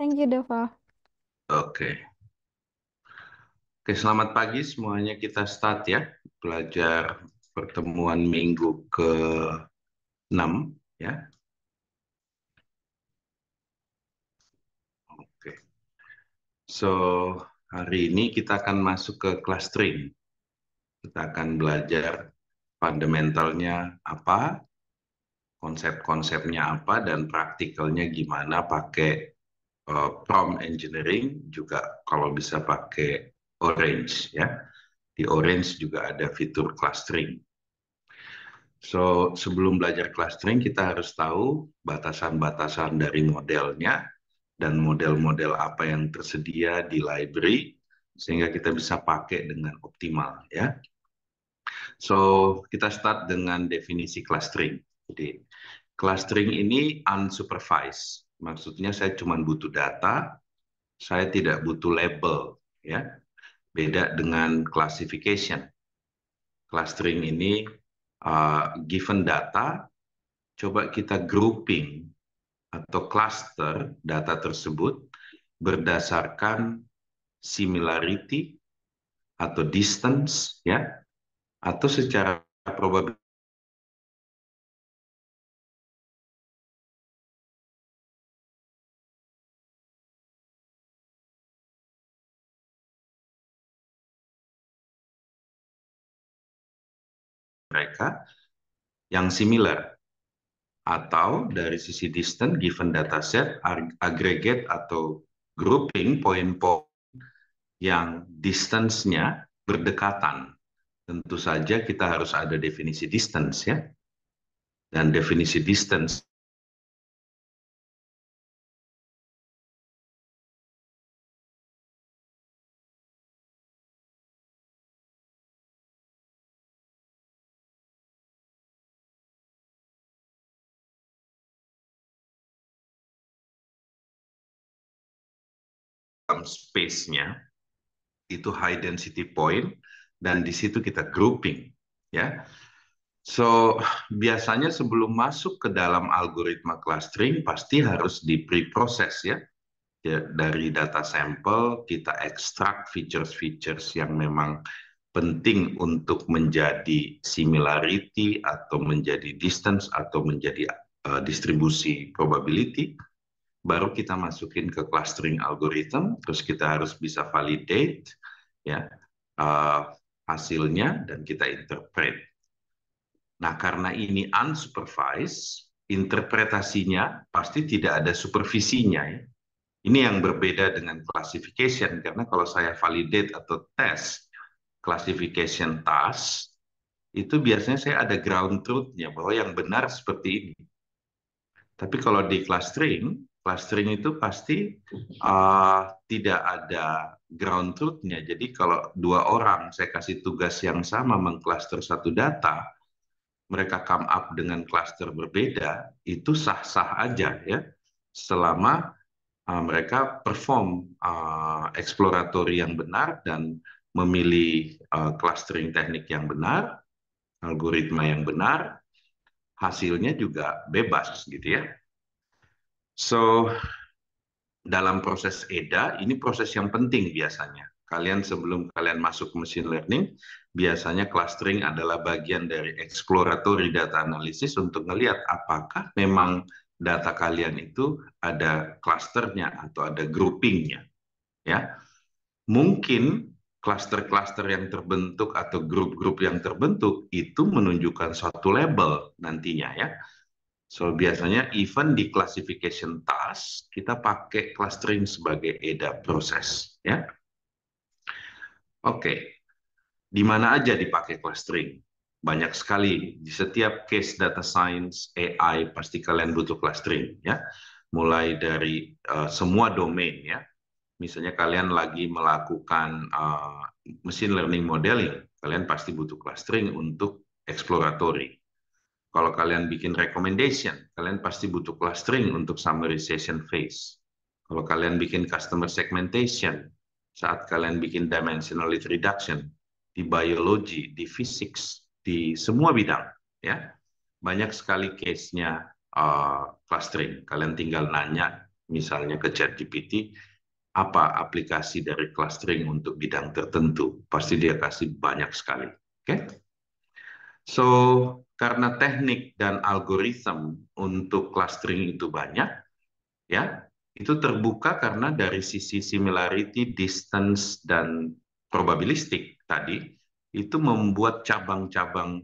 Thank you, Deva. Oke. Oke, selamat pagi semuanya. Kita start ya. Belajar pertemuan minggu ke-6 ya. Oke. So, hari ini kita akan masuk ke clustering. Kita akan belajar fundamentalnya apa, konsep-konsepnya apa, dan praktikalnya gimana pakai prompt engineering, juga kalau bisa pakai Orange ya. Di Orange juga ada fitur clustering. So, sebelum belajar clustering, kita harus tahu batasan-batasan dari modelnya dan model-model apa yang tersedia di library, sehingga kita bisa pakai dengan optimal, ya. So, kita start dengan definisi clustering. Jadi, clustering ini unsupervised. Maksudnya saya cuma butuh data, saya tidak butuh label, ya. Beda dengan classification. Clustering ini given data, coba kita grouping atau cluster data tersebut berdasarkan similarity atau distance ya, atau secara probabilitas mereka yang similar, atau dari sisi distance given dataset aggregate atau grouping poin-poin yang distance-nya berdekatan. Tentu saja kita harus ada definisi distance ya. Dan definisi distance dalam space-nya itu high density point, dan di situ kita grouping ya. So, biasanya sebelum masuk ke dalam algoritma clustering pasti harus di pre-process ya. Ya, dari data sampel kita ekstrak features-features yang memang penting untuk menjadi similarity atau menjadi distance atau menjadi distribusi probability. Baru kita masukin ke clustering algorithm, terus kita harus bisa validate ya uh, hasilnya dan kita interpret. Nah, karena ini unsupervised, interpretasinya pasti tidak ada supervisinya ya. Ini yang berbeda dengan classification, karena kalau saya validate atau tes classification task, itu biasanya saya ada ground truth-nya bahwa yang benar seperti ini. Tapi kalau di clustering itu pasti tidak ada ground truth-nya. Jadi kalau dua orang saya kasih tugas yang sama mengcluster satu data, mereka come up dengan cluster berbeda, itu sah-sah aja ya, selama mereka perform exploratory yang benar dan memilih clustering teknik yang benar, algoritma yang benar, hasilnya juga bebas gitu ya. So, dalam proses EDA, ini proses yang penting biasanya. Kalian sebelum kalian masuk ke machine learning, biasanya clustering adalah bagian dari exploratory data analysis untuk melihat apakah memang data kalian itu ada clusternya atau ada groupingnya. Ya, mungkin cluster-cluster yang terbentuk atau grup-grup yang terbentuk itu menunjukkan suatu label nantinya ya. So, biasanya even di classification task, kita pakai clustering sebagai EDA proses. Ya. Oke, di mana aja dipakai clustering? Banyak sekali. Di setiap case data science, AI, pasti kalian butuh clustering. Ya. Mulai dari semua domain. Ya. Misalnya kalian lagi melakukan machine learning modeling, kalian pasti butuh clustering untuk exploratory. Kalau kalian bikin recommendation, kalian pasti butuh clustering untuk summarization phase. Kalau kalian bikin customer segmentation, saat kalian bikin dimensionality reduction, di biology, di physics, di semua bidang, ya banyak sekali case-nya clustering. Kalian tinggal nanya misalnya ke ChatGPT, apa aplikasi dari clustering untuk bidang tertentu? Pasti dia kasih banyak sekali. Oke? So, karena teknik dan algoritma untuk clustering itu banyak, ya, itu terbuka karena dari sisi similarity, distance, dan probabilistik tadi, itu membuat cabang-cabang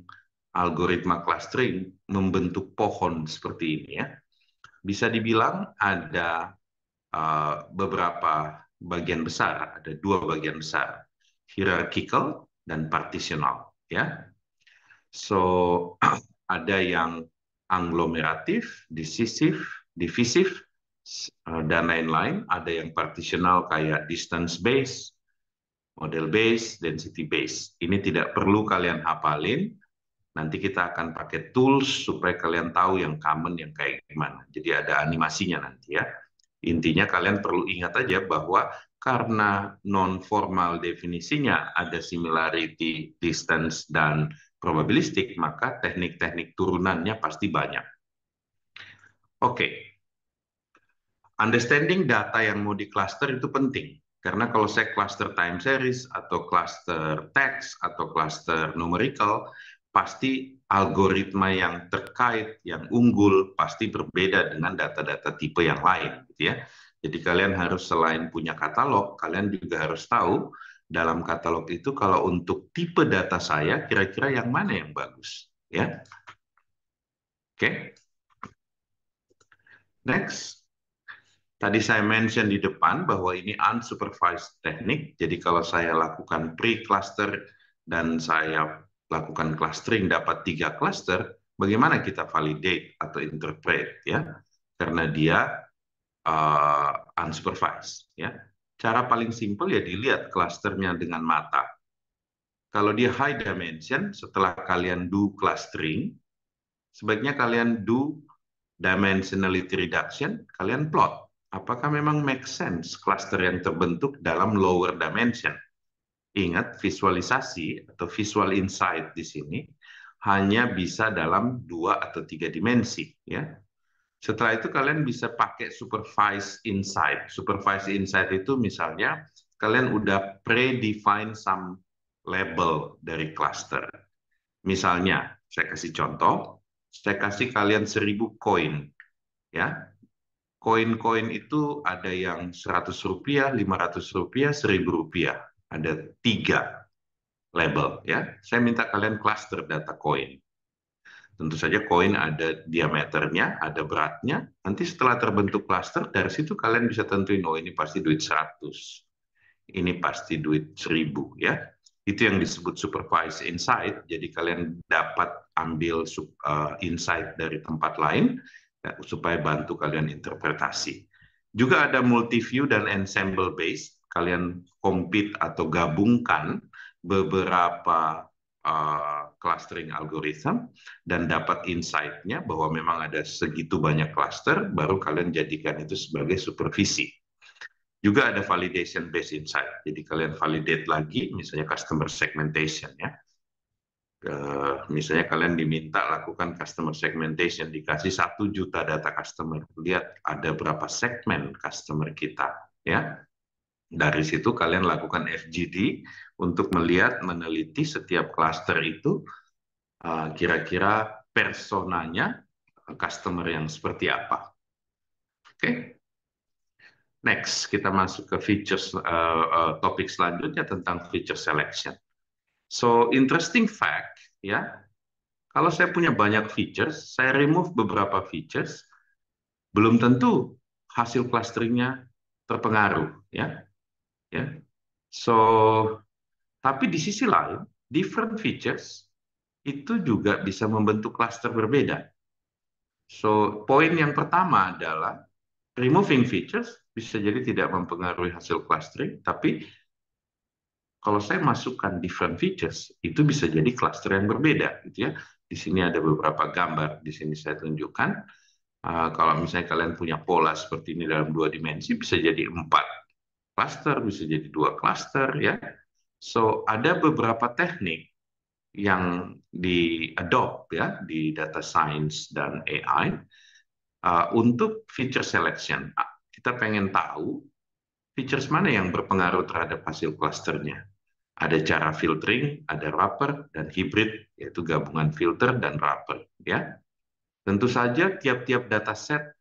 algoritma clustering membentuk pohon seperti ini ya. Bisa dibilang ada beberapa bagian besar, ada dua bagian besar, hierarchical dan partitional ya. So ada yang anglomeratif, divisif, dan lain-lain. Ada yang partitional kayak distance based, model based, density based. Ini tidak perlu kalian hafalin. Nanti kita akan pakai tools supaya kalian tahu yang common yang kayak gimana. Jadi ada animasinya nanti ya. Intinya kalian perlu ingat aja bahwa karena non formal definisinya ada similarity, distance, dan probabilistik, maka teknik-teknik turunannya pasti banyak. Oke, understanding data yang mau di cluster itu penting. Karena kalau saya cluster time series, atau cluster text, atau cluster numerical, pasti algoritma yang terkait, yang unggul, pasti berbeda dengan data-data tipe yang lain. Gitu ya. Jadi kalian harus selain punya katalog, kalian juga harus tahu dalam katalog itu kalau untuk tipe data saya, kira-kira yang mana yang bagus. Ya, oke. Next. Tadi saya mention di depan bahwa ini unsupervised teknik, jadi kalau saya lakukan pre-cluster dan saya lakukan clustering dapat 3 cluster, bagaimana kita validate atau interpret ya? Karena dia unsupervised ya. Cara paling simpel ya dilihat clusternya dengan mata. Kalau dia high dimension, setelah kalian do clustering, sebaiknya kalian do dimensionality reduction, kalian plot. Apakah memang make sense cluster yang terbentuk dalam lower dimension? Ingat, visualisasi atau visual insight di sini hanya bisa dalam 2 atau 3 dimensi. Ya. Setelah itu kalian bisa pakai supervised insight. Supervised insight itu misalnya kalian udah predefine some label dari cluster. Misalnya, saya kasih contoh, saya kasih kalian 1.000 koin. Ya, koin-koin itu ada yang Rp100, Rp500, Rp1.000. Ada 3 label. Ya, saya minta kalian cluster data koin. Tentu saja koin ada diameternya, ada beratnya. Nanti setelah terbentuk cluster, dari situ kalian bisa tentuin, oh ini pasti duit 100. Ini pasti duit 1.000 ya. Itu yang disebut supervised insight. Jadi kalian dapat ambil insight dari tempat lain ya, supaya bantu kalian interpretasi. Juga ada multi-view dan ensemble based. Kalian compete atau gabungkan beberapa clustering algorithm dan dapat insight-nya bahwa memang ada segitu banyak cluster, baru kalian jadikan itu sebagai supervisi. Juga ada validation based insight. Jadi kalian validate lagi, misalnya customer segmentation ya. Misalnya kalian diminta lakukan customer segmentation, dikasih 1 juta data customer, lihat ada berapa segmen customer kita ya. Dari situ kalian lakukan FGD untuk melihat, meneliti setiap cluster itu kira-kira personanya customer yang seperti apa. Oke. Next, kita masuk ke features topik selanjutnya tentang feature selection. So, interesting fact ya. Kalau saya punya banyak features, saya remove beberapa features, belum tentu hasil clusteringnya terpengaruh ya. Ya. So, tapi di sisi lain, different features itu juga bisa membentuk cluster berbeda. So, poin yang pertama adalah removing features bisa jadi tidak mempengaruhi hasil clustering, tapi kalau saya masukkan different features, itu bisa jadi cluster yang berbeda, gitu ya. Di sini ada beberapa gambar, di sini saya tunjukkan. Kalau misalnya kalian punya pola seperti ini dalam 2 dimensi, bisa jadi 4 cluster, bisa jadi 2 cluster, ya. So, ada beberapa teknik yang di-adopt ya di data science dan AI untuk feature selection. kita pengen tahu features mana yang berpengaruh terhadap hasil klasternya. Ada cara filtering, ada wrapper, dan hybrid, yaitu gabungan filter dan wrapper. Ya. Tentu saja tiap-tiap dataset,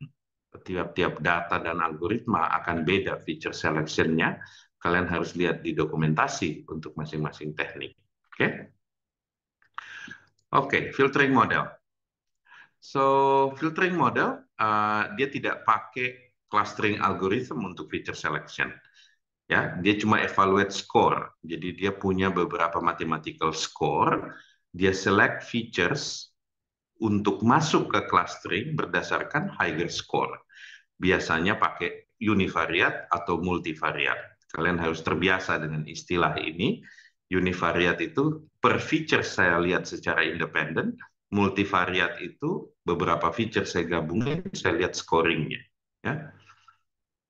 tiap-tiap data dan algoritma akan beda feature selection-nya. Kalian harus lihat di dokumentasi untuk masing-masing teknik. Oke? Oke, filtering model. So, filtering model, dia tidak pakai clustering algorithm untuk feature selection. Ya, dia cuma evaluate score. Jadi dia punya beberapa mathematical score, dia select features untuk masuk ke clustering berdasarkan higher score. Biasanya pakai univariate atau multivariate. Kalian harus terbiasa dengan istilah ini. Univariate itu per feature saya lihat secara independen, multivariate itu beberapa feature saya gabungin, saya lihat scoringnya. Ya.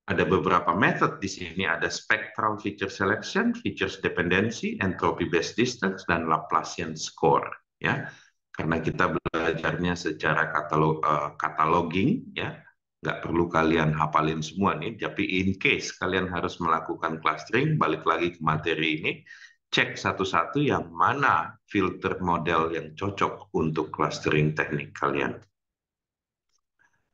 Ada beberapa method di sini, ada spectral feature selection, features dependency, entropy based distance, dan Laplacian score. Ya, karena kita belajarnya secara cataloging, ya, nggak perlu kalian hafalin semua nih, tapi in case kalian harus melakukan clustering, balik lagi ke materi ini, cek satu-satu yang mana filter model yang cocok untuk clustering teknik kalian.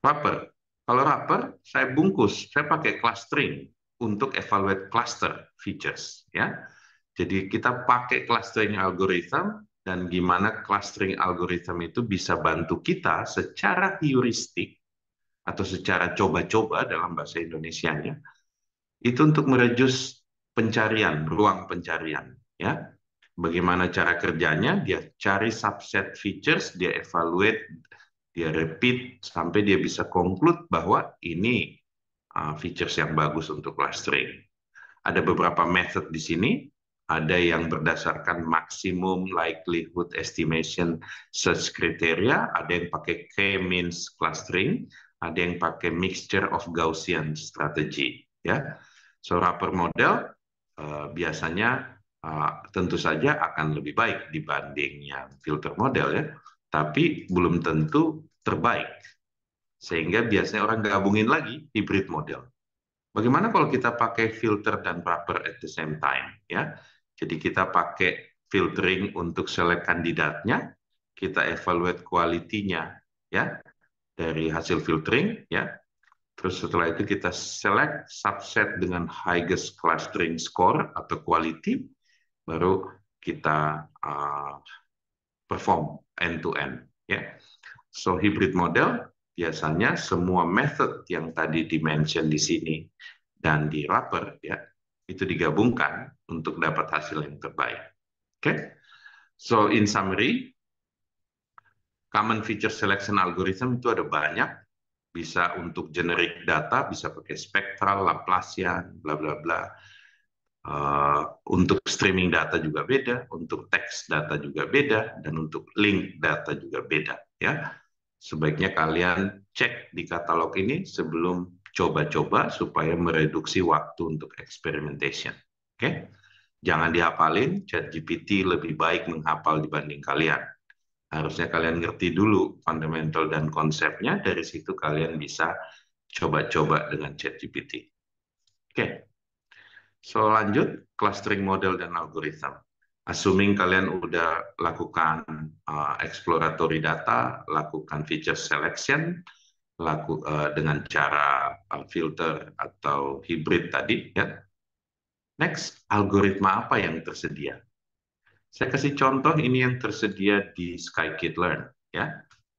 Wrapper. Kalau wrapper, saya bungkus, saya pakai clustering untuk evaluate cluster features. Ya. Jadi kita pakai clustering algorithm, dan gimana clustering algorithm itu bisa bantu kita secara heuristik atau secara coba-coba dalam bahasa Indonesianya, itu untuk mereduce pencarian, ruang pencarian. Ya. Bagaimana cara kerjanya? Dia cari subset features, dia evaluate, dia repeat sampai dia bisa conclude bahwa ini features yang bagus untuk clustering. Ada beberapa method di sini, ada yang berdasarkan maximum likelihood estimation search criteria, ada yang pakai K-means clustering, ada yang pakai mixture of Gaussian strategy. Ya, so wrapper model biasanya tentu saja akan lebih baik dibanding yang filter model, ya, tapi belum tentu terbaik. Sehingga biasanya orang gabungin lagi hybrid model. Bagaimana kalau kita pakai filter dan wrapper at the same time? Ya, jadi kita pakai filtering untuk select kandidatnya, kita evaluate quality-nya, ya, dari hasil filtering, ya. Terus setelah itu kita select subset dengan highest clustering score atau quality, baru kita perform end-to-end. Ya. So, hybrid model biasanya semua method yang tadi dimention di sini dan di wrapper, ya, itu digabungkan untuk dapat hasil yang terbaik. Oke, so in summary, common feature selection algorithm itu ada banyak, bisa untuk generic data, bisa pakai spektral, Laplacian, bla bla bla. Untuk streaming data juga beda, untuk teks data juga beda, dan untuk link data juga beda. Ya, sebaiknya kalian cek di katalog ini sebelum coba-coba supaya mereduksi waktu untuk experimentation. Oke, jangan dihafalin. ChatGPT lebih baik menghafal dibanding kalian. Harusnya kalian ngerti dulu fundamental dan konsepnya. Dari situ kalian bisa coba-coba dengan ChatGPT. Oke. So, lanjut, clustering model dan algorithm. Assuming kalian udah lakukan exploratory data, lakukan feature selection, dengan cara filter atau hybrid tadi, ya. Next, algoritma apa yang tersedia? Saya kasih contoh ini yang tersedia di Scikit-learn, ya.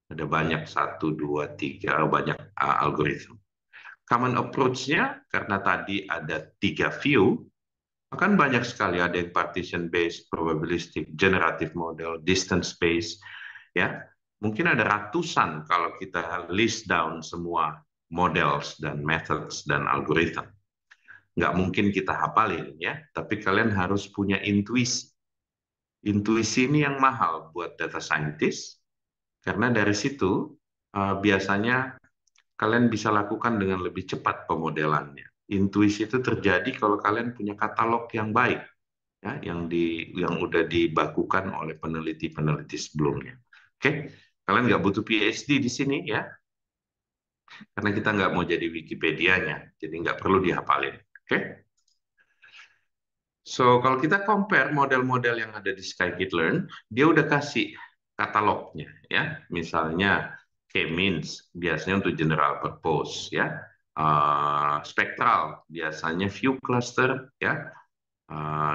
Ada banyak, 1, 2, 3, banyak algoritma. Common approach-nya, karena tadi ada 3 view, kan banyak sekali, ada yang partition based, probabilistic, generative model, distance based, ya. Mungkin ada ratusan kalau kita list down semua models dan methods dan algoritma. Nggak mungkin kita hafalin, ya, tapi kalian harus punya intuisi. Intuisi ini yang mahal buat data scientist, karena dari situ biasanya kalian bisa lakukan dengan lebih cepat pemodelannya. Intuisi itu terjadi kalau kalian punya katalog yang baik, ya, yang udah dibakukan oleh peneliti-peneliti sebelumnya. Oke, kalian nggak butuh PhD di sini, ya. Karena kita nggak mau jadi Wikipedia-nya, jadi nggak perlu dihafalin. Oke? So, kalau kita compare model-model yang ada di Scikit-learn, dia udah kasih katalognya, ya. Misalnya K-means, biasanya untuk general purpose, ya. Spectral, biasanya view cluster, ya,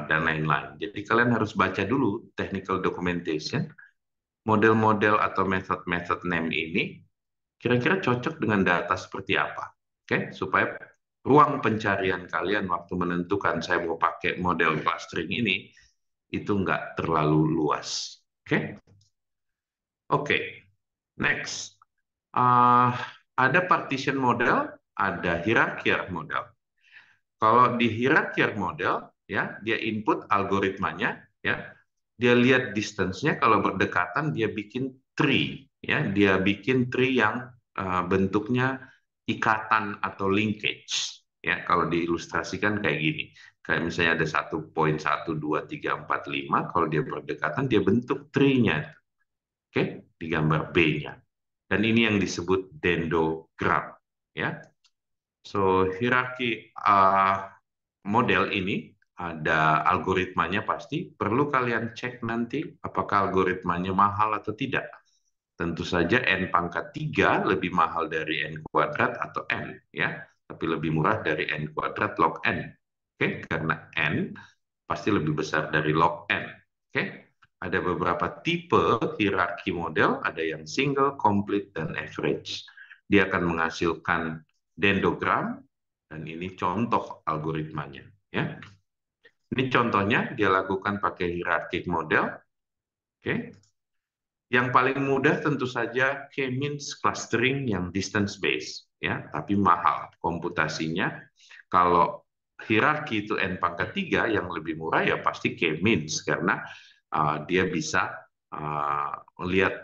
dan lain-lain. Jadi kalian harus baca dulu technical documentation, model-model atau method-method name ini kira-kira cocok dengan data seperti apa. Oke, supaya ruang pencarian kalian waktu menentukan saya mau pakai model clustering ini itu nggak terlalu luas. Oke, oke, next. Uh, ada partition model, ada hierarchical model. Kalau di hierarchical model, ya, dia input algoritmanya, ya, dia lihat distance-nya, kalau berdekatan dia bikin tree, ya, dia bikin tree yang bentuknya ikatan atau linkage, ya, kalau diilustrasikan kayak gini. Kayak misalnya ada 1.1, 2, 3, 4, 5, kalau dia berdekatan dia bentuk tree-nya, oke, di gambar B-nya. Dan ini yang disebut dendrogram, ya. So, hierarki model ini ada algoritmanya pasti. Perlu kalian cek nanti apakah algoritmanya mahal atau tidak. Tentu saja n pangkat 3 lebih mahal dari n kuadrat atau n, ya. Tapi lebih murah dari n kuadrat log n. Oke, karena n pasti lebih besar dari log n. Oke. Ada beberapa tipe hierarki model, ada yang single, complete, dan average. Dia akan menghasilkan dendrogram, dan ini contoh algoritmanya. Ya. Ini contohnya, dia lakukan pakai hierarchic model. Oke. Yang paling mudah tentu saja K-means clustering yang distance based, ya, tapi mahal komputasinya. Kalau hierarki itu n pangkat 3, yang lebih murah ya pasti K-means, karena dia bisa lihat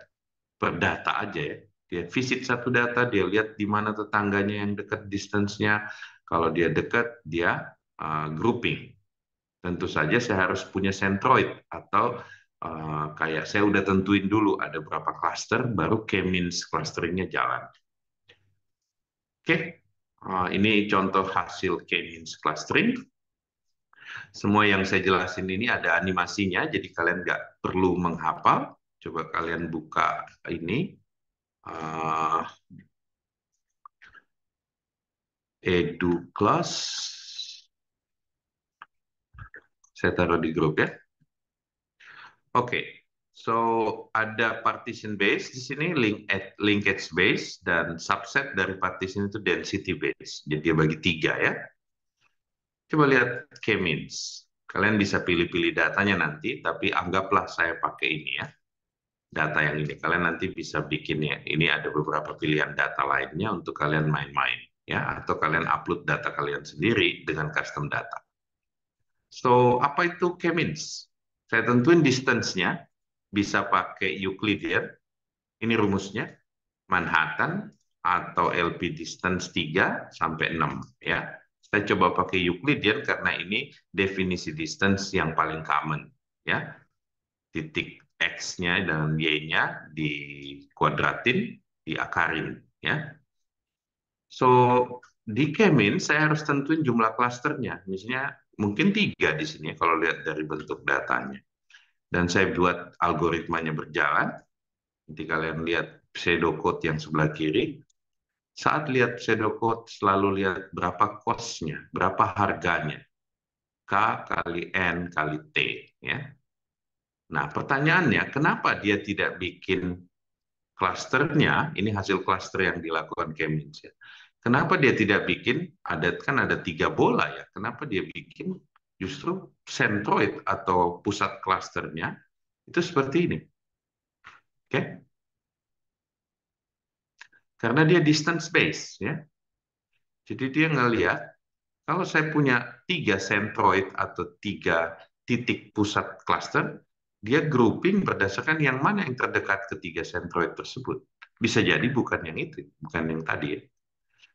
per data aja, ya. Dia visit satu data, dia lihat di mana tetangganya yang dekat distance-nya. Kalau dia dekat, dia grouping. Tentu saja saya harus punya centroid, atau kayak saya udah tentuin dulu ada berapa cluster, baru K-means clusteringnya jalan. Oke, ini contoh hasil K-means clustering. Semua yang saya jelasin ini ada animasinya, jadi kalian nggak perlu menghafal. Coba kalian buka ini. Edu class. Saya taruh di grup, ya. Oke, so ada partition base di sini, linkage base, dan subset dari partition itu density base. Jadi dia bagi 3, ya. Coba lihat K-means. Kalian bisa pilih-pilih datanya nanti, tapi anggaplah saya pakai ini, ya. Data yang ini. Kalian nanti bisa bikinnya. Ini ada beberapa pilihan data lainnya untuk kalian main-main, ya. Atau kalian upload data kalian sendiri dengan custom data. So, apa itu K-means? Saya tentuin distance-nya, bisa pakai Euclidean, ini rumusnya, Manhattan atau LP distance 3 sampai 6, ya. Saya coba pakai Euclidean karena ini definisi distance yang paling common, ya. Titik X-nya dan Y-nya dikuadratin, diakarin, ya. So, di Kemin saya harus tentuin jumlah klasternya. Misalnya mungkin 3 di sini kalau lihat dari bentuk datanya. Dan saya buat algoritmanya berjalan. Nanti kalian lihat pseudocode yang sebelah kiri. Saat lihat pseudocode, selalu lihat berapa cost-nya, berapa harganya. K kali N kali T. Ya. Nah, pertanyaannya, kenapa dia tidak bikin klasternya? Ini hasil klaster yang dilakukan Chemins. Ya. Kenapa dia tidak bikin, kan ada 3 bola, ya. Kenapa dia bikin justru centroid atau pusat klasternya itu seperti ini. Oke? Karena dia distance based, ya. Jadi dia ngelihat kalau saya punya 3 centroid atau 3 titik pusat cluster, dia grouping berdasarkan yang mana yang terdekat ketiga centroid tersebut. Bisa jadi bukan yang itu, bukan yang tadi, ya.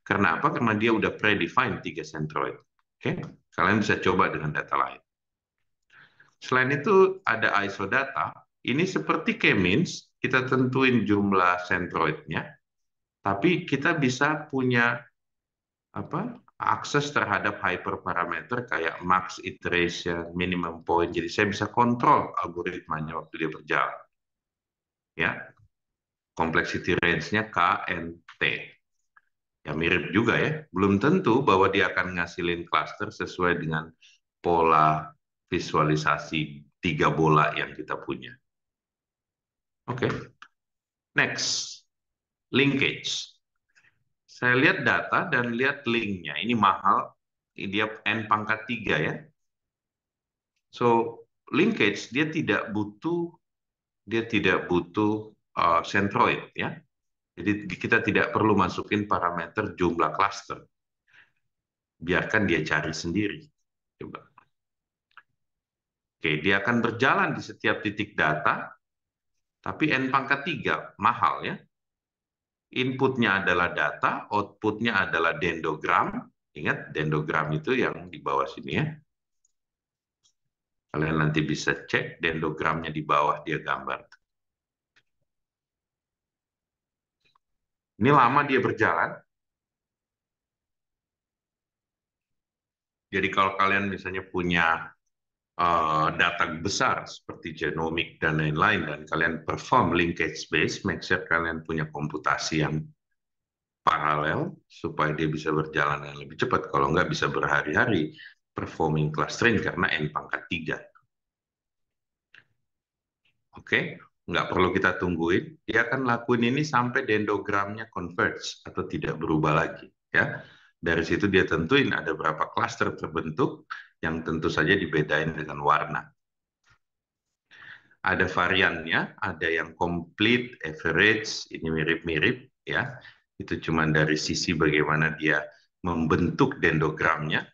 Karena apa? Karena dia udah predefined 3 centroid. Oke, kalian bisa coba dengan data lain. Selain itu ada isodata. Ini seperti K-means, kita tentuin jumlah centroidnya. Tapi kita bisa punya akses terhadap hyperparameter kayak max iteration, minimum point. Jadi saya bisa kontrol algoritmanya waktu dia berjalan. Ya, complexity range-nya K, N, T. Ya mirip juga ya. Belum tentu bahwa dia akan ngasilin cluster sesuai dengan pola visualisasi tiga bola yang kita punya. Oke, next, linkage. Saya lihat data dan lihat linknya. Ini mahal, ini dia N pangkat 3 ya. So, linkage dia tidak butuh centroid ya. Jadi kita tidak perlu masukin parameter jumlah cluster. Biarkan dia cari sendiri. Coba. Oke, dia akan berjalan di setiap titik data, tapi N pangkat 3, mahal ya. Inputnya adalah data, outputnya adalah dendrogram. Ingat, dendrogram itu yang di bawah sini ya. Kalian nanti bisa cek dendrogramnya di bawah dia gambar. Ini lama dia berjalan. Jadi kalau kalian misalnya punya data besar seperti genomik dan lain-lain, dan kalian perform linkage based, make sure kalian punya komputasi yang paralel supaya dia bisa berjalan dengan lebih cepat. Kalau nggak bisa berhari-hari performing clustering karena N pangkat 3. Oke, nggak perlu kita tungguin. Dia akan lakuin ini sampai dendrogramnya converge atau tidak berubah lagi. Ya, dari situ dia tentuin ada berapa cluster terbentuk yang tentu saja dibedain dengan warna. Ada variannya, ada yang complete, average, ini mirip-mirip ya. Itu cuma dari sisi bagaimana dia membentuk dendrogramnya.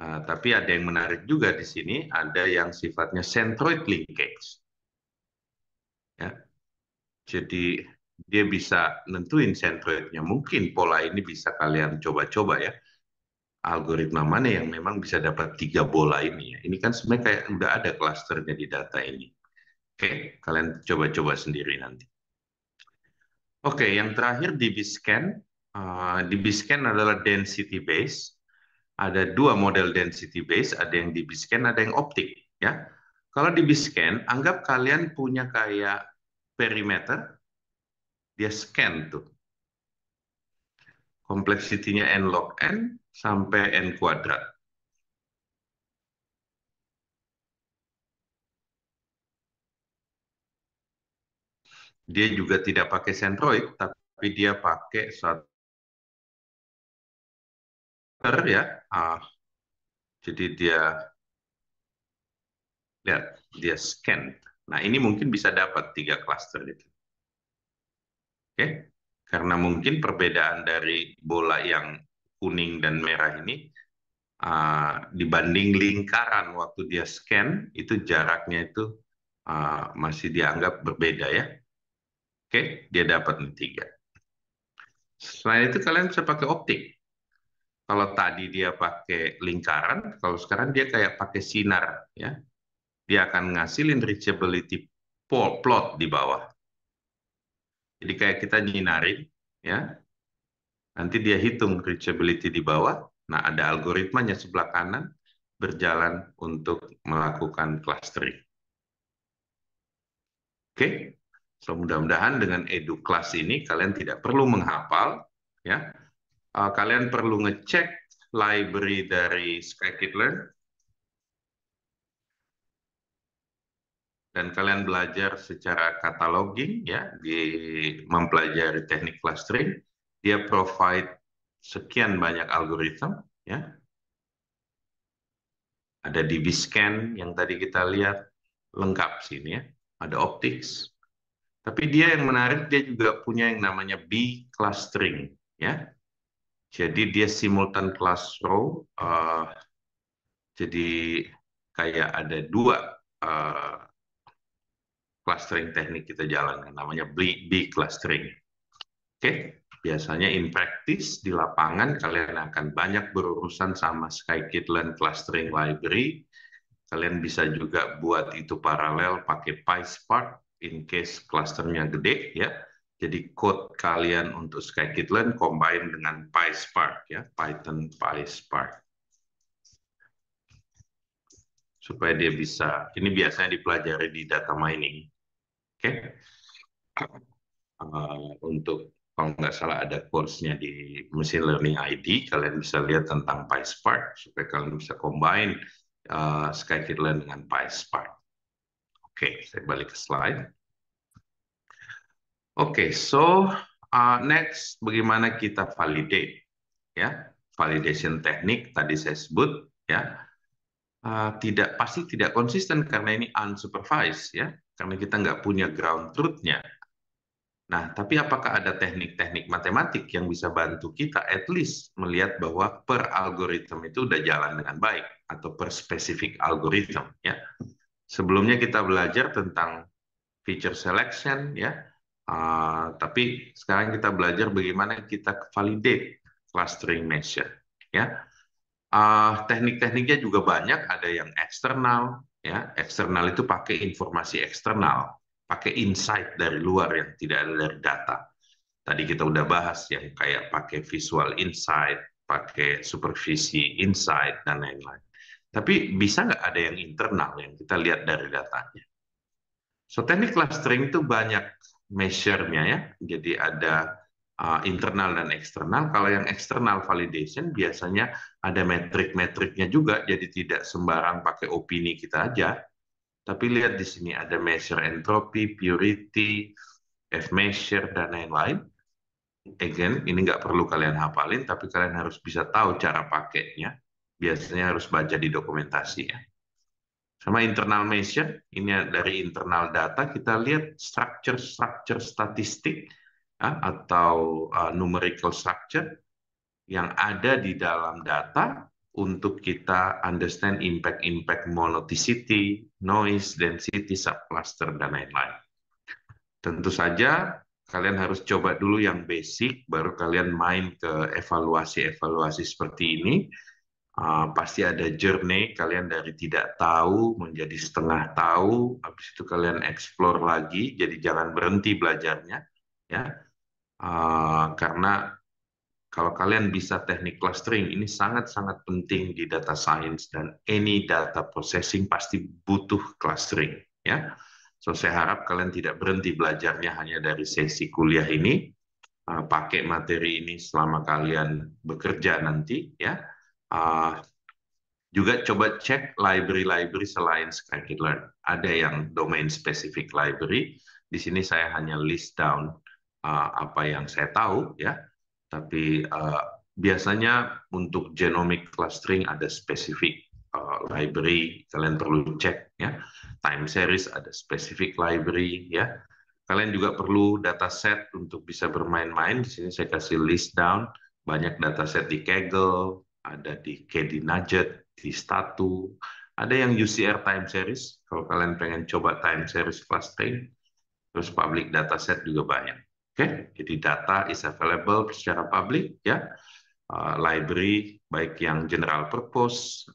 Tapi ada yang menarik juga di sini, ada yang sifatnya centroid linkage. Ya. Jadi dia bisa nentuin centroidnya. Mungkin pola ini bisa kalian coba-coba ya. Algoritma mana yang memang bisa dapat 3 bola ini ya. Ini kan sebenarnya kayak udah ada klasternya di data ini. Oke, kalian coba-coba sendiri nanti. Oke, yang terakhir DB-Scan. DB-Scan adalah density base. Ada dua model density base, ada yang DB-Scan, ada yang optik. Ya, kalau DB-Scan, anggap kalian punya kayak perimeter, dia scan tuh. Kompleksitinya N log N sampai N kuadrat. Dia juga tidak pakai centroid, tapi dia pakai shutter ya. Jadi dia lihat, dia scan. Nah ini mungkin bisa dapat 3 cluster itu. Oke, karena mungkin perbedaan dari bola yang kuning dan merah ini dibanding lingkaran waktu dia scan itu jaraknya itu masih dianggap berbeda ya. Oke, dia dapat 3. Selain itu kalian bisa pakai optik. Kalau tadi dia pakai lingkaran, kalau sekarang dia kayak pakai sinar ya. Dia akan ngasilin reachability plot di bawah. Jadi kayak kita nyinarin ya. Nanti dia hitung reachability di bawah. Nah, ada algoritmanya sebelah kanan berjalan untuk melakukan clustering. Oke. So mudah-mudahan dengan edu class ini kalian tidak perlu menghafal ya. Kalian perlu ngecek library dari Scikit-learn dan kalian belajar secara cataloging ya di mempelajari teknik clustering. Dia provide sekian banyak algoritma ya. Ada DB-Scan yang tadi kita lihat lengkap sini ya. Ada optics. Tapi dia yang menarik dia juga punya yang namanya B-clustering ya. Jadi dia simultan class row. Jadi kayak ada 2 clustering teknik kita jalankan, namanya B-clustering. Oke, biasanya in practice di lapangan kalian akan banyak berurusan sama Scikit-learn clustering library. Kalian bisa juga buat itu paralel pakai PySpark in case clusternya gede ya. Jadi code kalian untuk scikit-learn combine dengan PySpark ya, Python PySpark. Supaya dia bisa, ini biasanya dipelajari di data mining. Oke. Untuk kalau nggak salah ada course-nya di Machine Learning ID, kalian bisa lihat tentang PySpark supaya kalian bisa combine scikit-learn dengan PySpark. Oke, saya balik ke slide. Oke, so next bagaimana kita validate ya? Validation teknik tadi saya sebut ya. Pasti tidak konsisten karena ini unsupervised ya, karena kita nggak punya ground truth-nya. Nah, tapi apakah ada teknik-teknik matematik yang bisa bantu kita at least melihat bahwa per algoritma itu udah jalan dengan baik atau per spesifik algoritma ya. Sebelumnya kita belajar tentang feature selection ya. Tapi sekarang kita belajar bagaimana kita validate clustering measure ya. Teknik-tekniknya juga banyak, ada yang eksternal ya. Eksternal itu pakai informasi eksternal, pakai insight dari luar yang tidak ada dari data. Tadi kita udah bahas yang kayak pakai visual insight, pakai supervisi insight, dan lain-lain. Tapi bisa nggak ada yang internal yang kita lihat dari datanya? So, teknik clustering itu banyak measure-nya ya. Jadi ada internal dan eksternal. Kalau yang eksternal validation biasanya ada metrik-metriknya juga, jadi tidak sembarang pakai opini kita aja. Tapi lihat di sini ada measure entropy, purity, F-measure, dan lain-lain. Again, ini nggak perlu kalian hafalin, tapi kalian harus bisa tahu cara pakainya. Biasanya harus baca di dokumentasi ya. Sama internal measure, ini dari internal data kita lihat structure statistik ya, atau numerical structure yang ada di dalam data untuk kita understand impact monoticity, noise, density, subcluster, dan lain-lain. Tentu saja kalian harus coba dulu yang basic, baru kalian main ke evaluasi-evaluasi seperti ini. Pasti ada journey kalian dari tidak tahu menjadi setengah tahu, habis itu kalian explore lagi, jadi jangan berhenti belajarnya ya. Karena kalau kalian bisa teknik clustering ini sangat-sangat penting di data science, dan any data processing pasti butuh clustering ya. So saya harap kalian tidak berhenti belajarnya hanya dari sesi kuliah ini, pakai materi ini selama kalian bekerja nanti ya. Juga coba cek library-library selain scikit-learn. Ada yang domain specific library. Di sini saya hanya list down apa yang saya tahu ya. Tapi biasanya untuk genomic clustering ada specific library, kalian perlu cek ya. Time series ada specific library ya. Kalian juga perlu dataset untuk bisa bermain-main. Di sini saya kasih list down, banyak dataset di Kaggle, ada di KD Nugget, di Statu, ada yang UCR time series. Kalau kalian pengen coba time series clustering, terus public dataset juga banyak. Oke, jadi data is available secara public ya. Library baik yang general purpose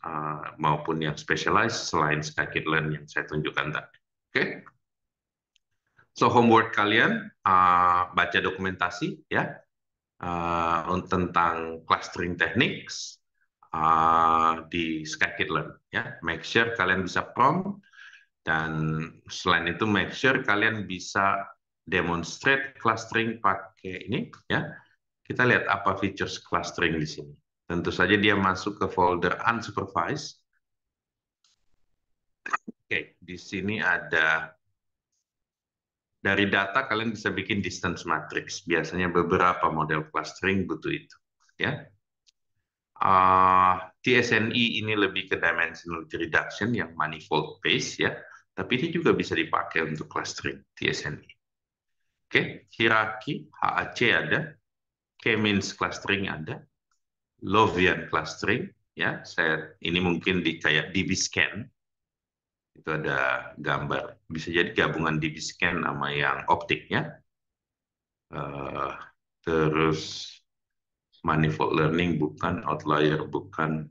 maupun yang specialized selain scikit-learn yang saya tunjukkan tadi. Oke. So homework kalian baca dokumentasi ya tentang clustering techniques di scikit-learn ya. Make sure kalian bisa prompt, dan selain itu make sure kalian bisa demonstrate clustering pakai ini ya. Kita lihat apa features clustering di sini. Tentu saja dia masuk ke folder unsupervised. Oke, di sini ada dari data kalian bisa bikin distance matrix. Biasanya beberapa model clustering butuh itu ya. TSNE ini lebih ke dimensionality reduction yang manifold based ya, tapi ini juga bisa dipakai untuk clustering TSNE. Oke, hierarki HAC ada, K-means clustering ada, Lovian clustering ya. Ini mungkin kayak DB-scan, itu ada gambar, bisa jadi gabungan DB-scan sama yang optiknya. Terus manifold learning bukan, outlier bukan.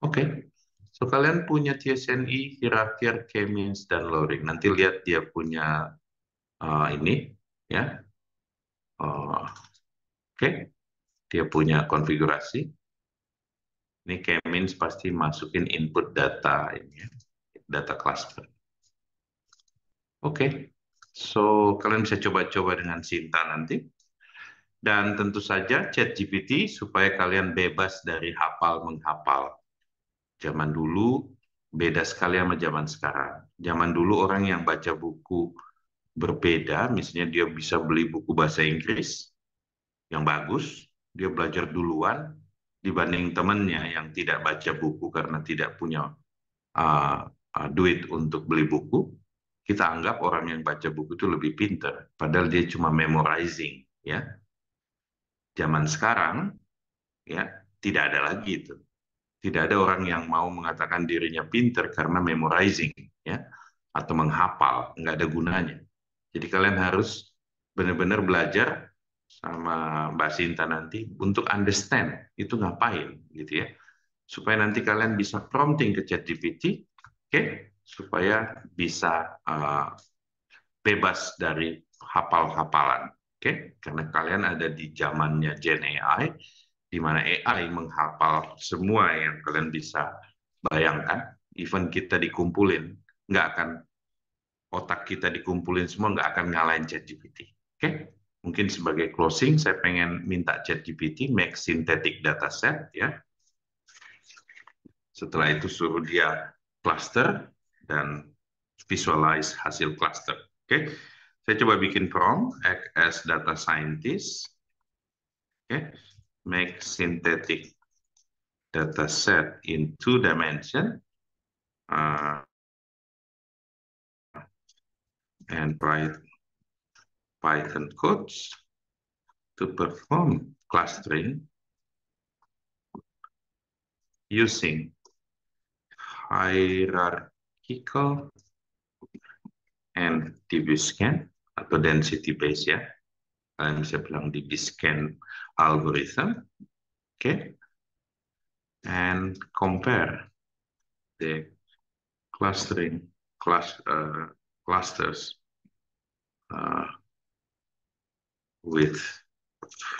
Oke. So, kalian punya TSNE, hierarchy, K-means, dan lowering. Nanti lihat dia punya ini, ya. Oh, oke, dia punya konfigurasi. Ini K-means pasti masukin input data ini, ya, data cluster. Oke, so kalian bisa coba-coba dengan Sinta nanti. Dan tentu saja ChatGPT supaya kalian bebas dari hafal menghafal. Zaman dulu beda sekali sama zaman sekarang. Zaman dulu orang yang baca buku berbeda, misalnya dia bisa beli buku bahasa Inggris yang bagus, dia belajar duluan dibanding temannya yang tidak baca buku karena tidak punya duit untuk beli buku. Kita anggap orang yang baca buku itu lebih pintar, padahal dia cuma memorizing. Ya, zaman sekarang ya tidak ada lagi itu. Tidak ada orang yang mau mengatakan dirinya pinter karena memorizing, ya, atau menghafal, nggak ada gunanya. Jadi kalian harus benar-benar belajar sama Mbak Sinta nanti untuk understand itu ngapain, gitu ya, supaya nanti kalian bisa prompting ke ChatGPT, oke, supaya bisa bebas dari hafal-hafalan, oke, karena kalian ada di zamannya Gen AI, di mana AI menghafal semua yang kalian bisa bayangkan, even kita dikumpulin, nggak akan, otak kita dikumpulin semua, nggak akan ngalahin ChatGPT. Oke? Mungkin sebagai closing, saya pengen minta ChatGPT make synthetic dataset, ya. Setelah itu suruh dia cluster dan visualize hasil cluster. Oke? Saya coba bikin prompt, act as data scientist. Oke? Make synthetic data set in two dimension and write Python codes to perform clustering using hierarchical and DB-scan atau density base, ya. Kalian bisa bilang DB-scan algorithm. Okay. And compare the clusters with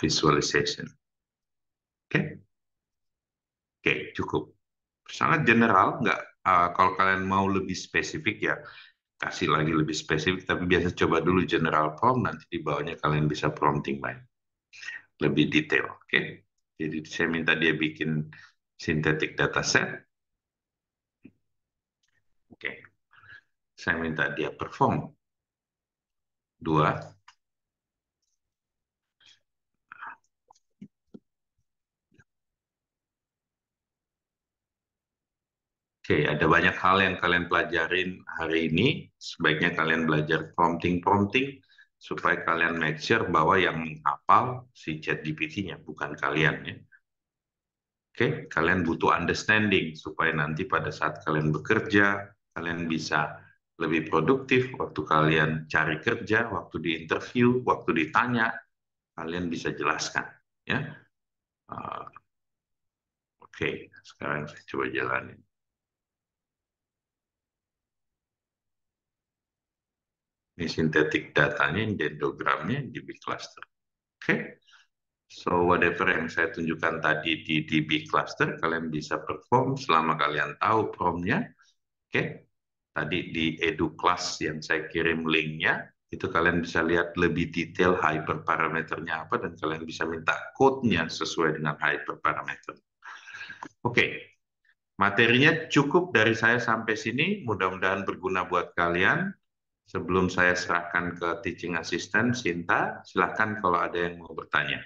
visualization. Oke, oke, cukup. Sangat general, nggak. Kalau kalian mau lebih spesifik ya kasih lagi lebih spesifik. Tapi biasa coba dulu general prompt, nanti di bawahnya kalian bisa prompting lebih detail. Oke, jadi saya minta dia bikin synthetic dataset. Oke, saya minta dia perform dua. Oke, ada banyak hal yang kalian pelajarin hari ini. Sebaiknya kalian belajar prompting-prompting supaya kalian make sure bahwa yang menghafal si ChatGPT-nya, bukan kalian, ya. Oke, kalian butuh understanding supaya nanti pada saat kalian bekerja, kalian bisa lebih produktif waktu kalian cari kerja, waktu di interview, waktu ditanya, kalian bisa jelaskan, ya. Uh, Oke, sekarang saya coba jalanin. Ini sintetik datanya, dendrogramnya, DB cluster. Oke, so whatever yang saya tunjukkan tadi di DB cluster, kalian bisa perform selama kalian tahu prompt-nya. Oke, tadi di edu class yang saya kirim linknya, itu kalian bisa lihat lebih detail hyperparameternya apa, dan kalian bisa minta code-nya sesuai dengan hyperparameter. Oke, materinya cukup dari saya sampai sini, mudah-mudahan berguna buat kalian. Sebelum saya serahkan ke teaching assistant, Sinta, silakan kalau ada yang mau bertanya.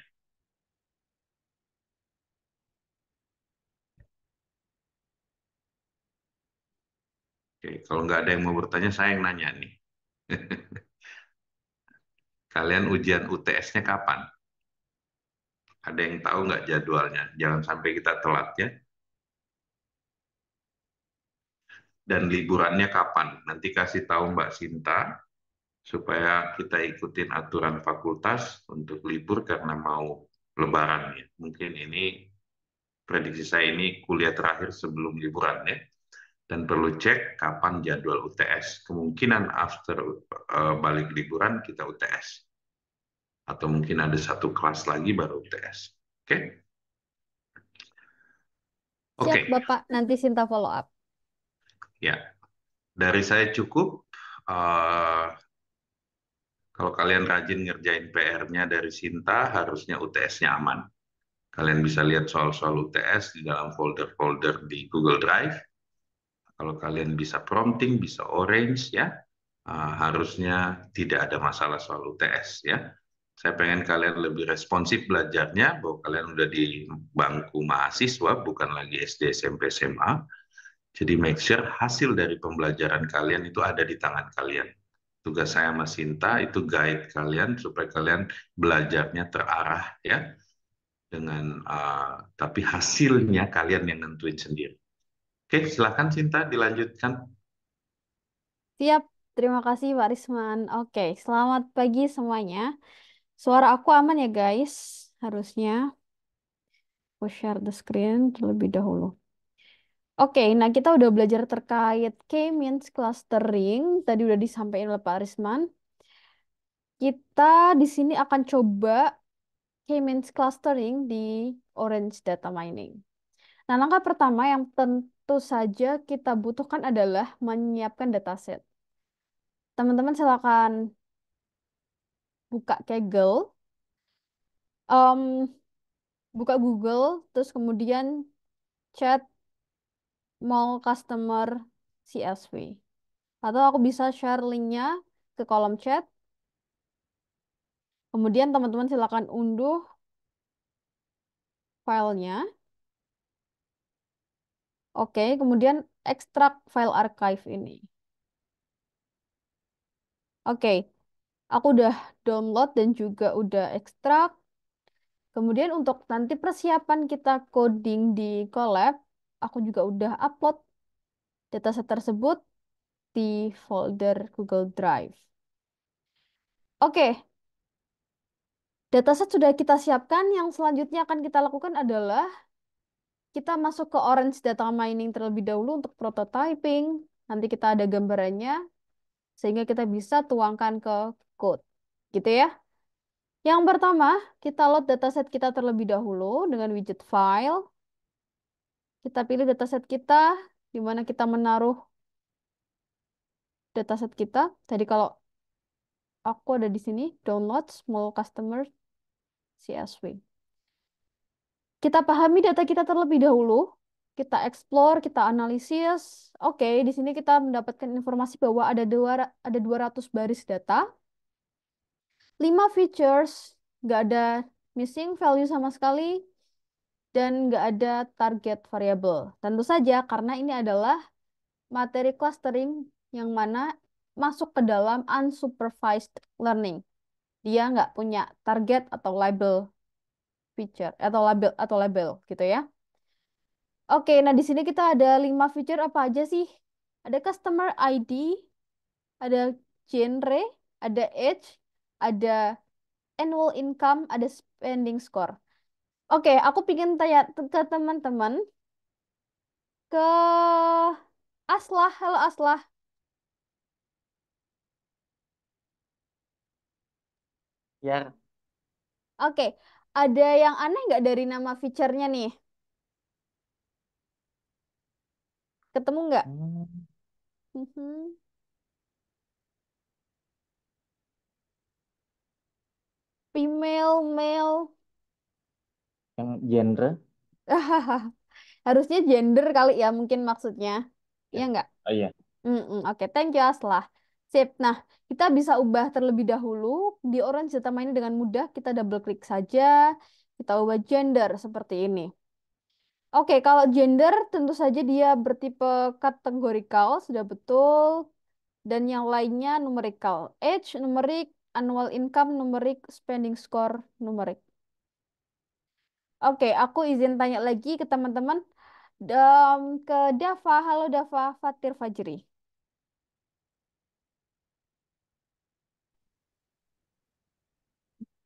Oke, kalau nggak ada yang mau bertanya, saya yang nanya nih. Kalian ujian UTS-nya kapan? Ada yang tahu nggak jadwalnya? Jangan sampai kita telat, ya. Dan liburannya kapan? Nanti kasih tahu Mbak Sinta, supaya kita ikutin aturan fakultas untuk libur karena mau lebaran, ya. Mungkin ini, prediksi saya ini kuliah terakhir sebelum liburan, ya. Dan perlu cek kapan jadwal UTS. Kemungkinan after balik liburan kita UTS. atau mungkin ada satu kelas lagi baru UTS. Oke? Siap, Oke, Bapak. Nanti Sinta follow up. ya. Dari saya cukup. Eh, Kalau kalian rajin ngerjain PR-nya dari Sinta, harusnya UTS-nya aman. Kalian bisa lihat soal-soal UTS di dalam folder-folder di Google Drive. Kalau kalian bisa prompting, bisa orange ya, harusnya tidak ada masalah soal UTS ya. Saya pengen kalian lebih responsif belajarnya, bahwa kalian udah di bangku mahasiswa, bukan lagi SD, SMP, SMA. Jadi make sure hasil dari pembelajaran kalian itu ada di tangan kalian. Tugas saya sama Sinta itu guide kalian supaya kalian belajarnya terarah ya, dengan tapi hasilnya kalian yang nentuin sendiri. Oke, silakan Sinta dilanjutkan. Siap. Terima kasih, Pak Risman. Oke, selamat pagi semuanya. Suara aku aman ya, guys? Harusnya. Aku share the screen terlebih dahulu. Oke, nah kita udah belajar terkait K-means clustering. Tadi udah disampaikan oleh Pak Risman. Kita di sini akan coba K-means clustering di Orange Data Mining. Nah, langkah pertama yang tentu saja kita butuhkan adalah menyiapkan dataset. Teman-teman silakan buka Kaggle, em, buka Google, terus kemudian chat mall customer CSV. Atau aku bisa share linknya ke kolom chat. Kemudian teman-teman silakan unduh filenya. Oke, kemudian ekstrak file archive ini. Oke, aku udah download dan juga udah ekstrak. Kemudian untuk nanti persiapan kita coding di Colab, aku juga udah upload dataset tersebut di folder Google Drive. Oke, dataset sudah kita siapkan. Yang selanjutnya akan kita lakukan adalah kita masuk ke Orange Data Mining terlebih dahulu untuk prototyping. Nanti kita ada gambarannya, sehingga kita bisa tuangkan ke code. Gitu ya. Yang pertama, kita load dataset kita terlebih dahulu dengan widget file. Kita pilih dataset kita, di mana kita menaruh dataset kita. Tadi kalau aku ada di sini, download small customer CSV. Kita pahami data kita terlebih dahulu. Kita explore, kita analisis. Oke, di sini kita mendapatkan informasi bahwa ada 200 baris data, 5 features, nggak ada missing value sama sekali, dan nggak ada target variable. Tentu saja karena ini adalah materi clustering yang mana masuk ke dalam unsupervised learning. Dia nggak punya target atau label feature atau label gitu ya. Oke, nah di sini kita ada 5 feature apa aja sih? Ada customer ID, ada genre, ada age, ada annual income, ada spending score. Oke, aku pingin tanya ke teman-teman, ke Aslah, halo Aslah. Ya, Oke, ada yang aneh nggak dari nama feature-nya nih? Ketemu nggak? hmm, Mhm. Female, male. yang genre. Harusnya gender kali ya mungkin maksudnya. Iya Ya. nggak? Oh iya. Oke, thank you Aslah. Sip. Nah, kita bisa ubah terlebih dahulu di Orange Data Mining dengan mudah. Kita double klik saja. Kita ubah gender seperti ini. Oke, kalau gender tentu saja dia bertipe kategorikal, sudah betul. Dan yang lainnya numerikal. Age, numerik. Annual income, numerik. Spending score, numerik. Oke, aku izin tanya lagi ke teman-teman. Ke Dava, halo Dava, Fatir Fajri.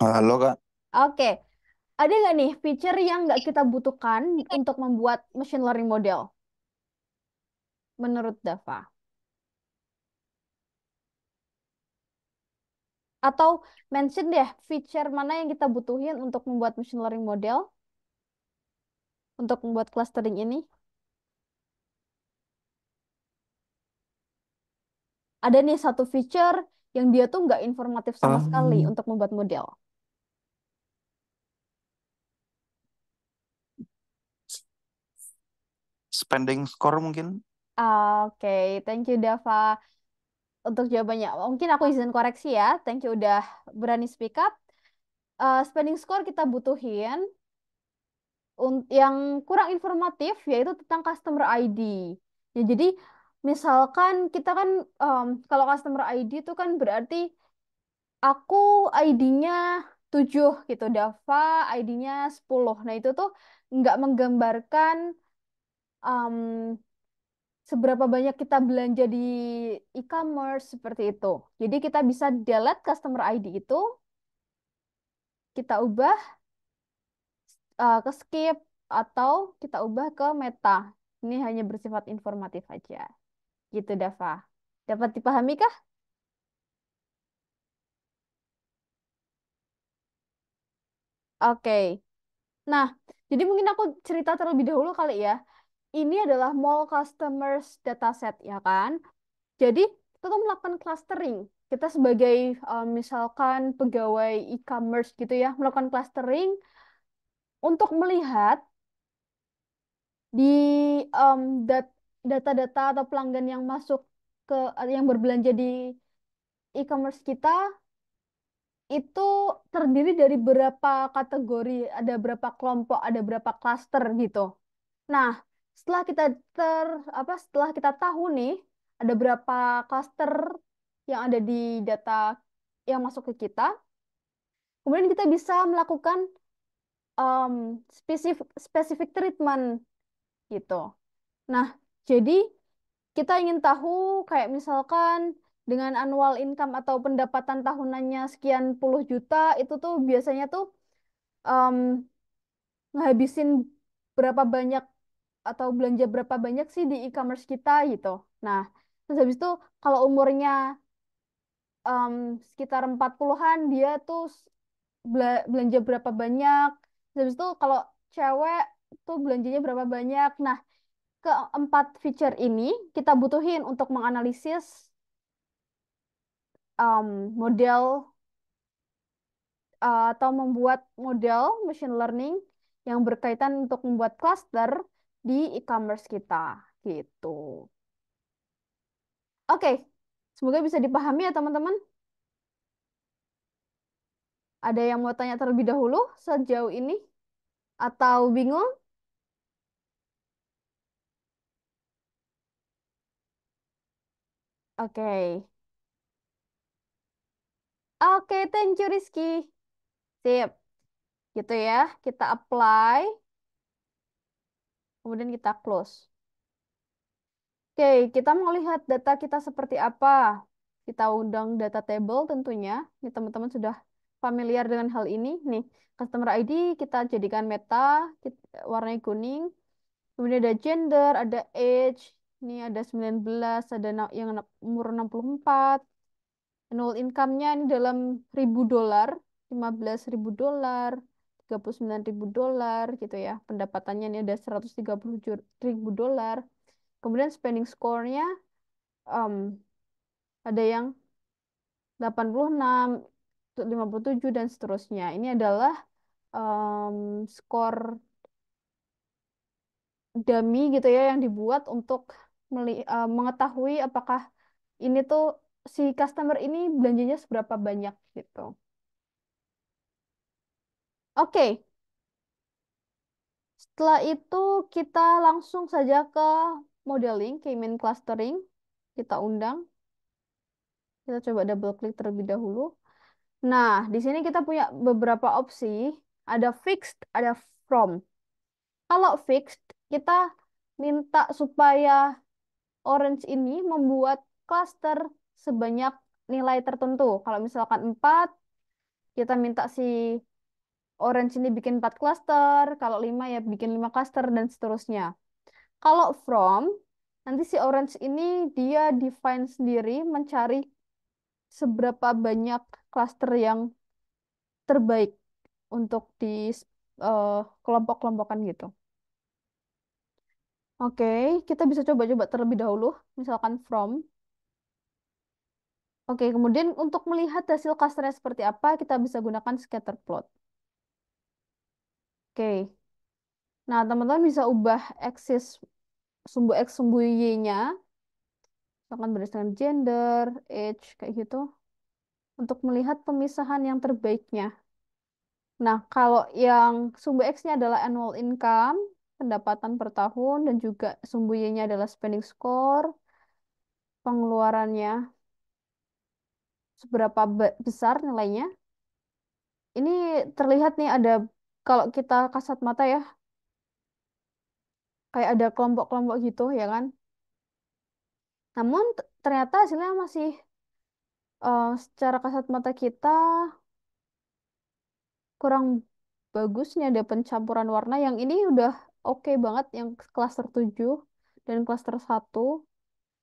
Halo Kak, Oke, ada nggak nih feature yang nggak kita butuhkan untuk membuat machine learning model menurut Dava? Atau mention deh feature mana yang kita butuhin untuk membuat machine learning model, untuk membuat clustering ini. Ada nih satu feature yang dia tuh nggak informatif sama sekali untuk membuat model. Spending score mungkin. Oke, thank you Dava untuk jawabannya. Mungkin aku izin koreksi ya. Thank you udah berani speak up. Spending score kita butuhin yang kurang informatif yaitu tentang customer ID. Ya, jadi misalkan kita kan kalau customer ID itu kan berarti aku ID-nya 7 gitu, Dava ID-nya 10. Nah, itu tuh nggak menggambarkan em, seberapa banyak kita belanja di e-commerce seperti itu. Jadi kita bisa delete customer ID itu, kita ubah ke skip atau kita ubah ke meta. Ini hanya bersifat informatif aja. Gitu, Dava. Dapat dipahami kah? Oke. Nah, jadi mungkin aku cerita terlebih dahulu kali ya. Ini adalah mall customers dataset, ya kan? Jadi, kita tuh melakukan clustering. Kita sebagai misalkan pegawai e-commerce gitu ya, melakukan clustering untuk melihat di em, dat- data-data atau pelanggan yang masuk ke yang berbelanja di e-commerce kita itu terdiri dari berapa kategori, ada berapa kelompok, ada berapa klaster gitu. Nah, setelah kita setelah kita tahu nih ada berapa klaster yang ada di data yang masuk ke kita, kemudian kita bisa melakukan specific treatment gitu. Nah, jadi kita ingin tahu kayak misalkan dengan annual income atau pendapatan tahunannya sekian puluh juta itu tuh biasanya tuh em, ngehabisin berapa banyak atau belanja berapa banyak sih di e-commerce kita gitu. Nah, terus habis itu kalau umurnya em, sekitar 40-an dia tuh belanja berapa banyak. Terus habis itu kalau cewek tuh belanjanya berapa banyak. Nah, keempat feature ini kita butuhin untuk menganalisis model atau membuat model machine learning yang berkaitan untuk membuat cluster di e-commerce kita gitu. Oke, semoga bisa dipahami ya teman-teman. Ada yang mau tanya terlebih dahulu sejauh ini atau bingung? Oke. Oke, thank you Rizky. Sip. Gitu ya. Kita apply, kemudian kita close. Oke, kita mau lihat data kita seperti apa. Kita undang data table tentunya. Ini teman-teman sudah familiar dengan hal ini. Nih, customer ID kita jadikan meta, warnanya kuning. Kemudian ada gender, ada age. Ini ada 19, ada yang umur 64. Annual income-nya ini dalam ribu dolar, 15.000 dolar, 39.000 dolar gitu ya. Pendapatannya ini ada 137.000 dolar. Kemudian spending score-nya em, ada yang 86, 57 dan seterusnya. Ini adalah skor dummy gitu ya yang dibuat untuk mengetahui apakah ini tuh si customer ini belanjanya seberapa banyak gitu. Oke, setelah itu kita langsung saja ke modeling, K-mean clustering. Kita undang. Kita coba double klik terlebih dahulu. Nah, di sini kita punya beberapa opsi. Ada fixed, ada from. Kalau fixed, kita minta supaya orange ini membuat cluster sebanyak nilai tertentu. Kalau misalkan 4, kita minta si orange ini bikin 4 cluster. Kalau 5 ya bikin 5 cluster dan seterusnya. Kalau from, nanti si orange ini dia define sendiri mencari seberapa banyak klaster yang terbaik untuk di eh, kelompok-kelompokan gitu. Oke, kita bisa coba-coba terlebih dahulu, misalkan from. Oke, kemudian untuk melihat hasil klasternya seperti apa, kita bisa gunakan scatter plot. Oke, nah teman-teman bisa ubah aksis sumbu X, sumbu Y-nya, misalkan berdasarkan gender, age, kayak gitu, untuk melihat pemisahan yang terbaiknya. Nah, kalau yang sumbu X-nya adalah annual income, pendapatan per tahun, dan juga sumbu Y-nya adalah spending score, pengeluarannya seberapa besar nilainya. Ini terlihat nih ada, kalau kita kasat mata ya, kayak ada kelompok-kelompok gitu ya kan. Namun ternyata hasilnya masih secara kasat mata kita kurang bagus. Nih ada pencampuran warna. Yang ini udah oke banget yang klaster 7 dan klaster 1.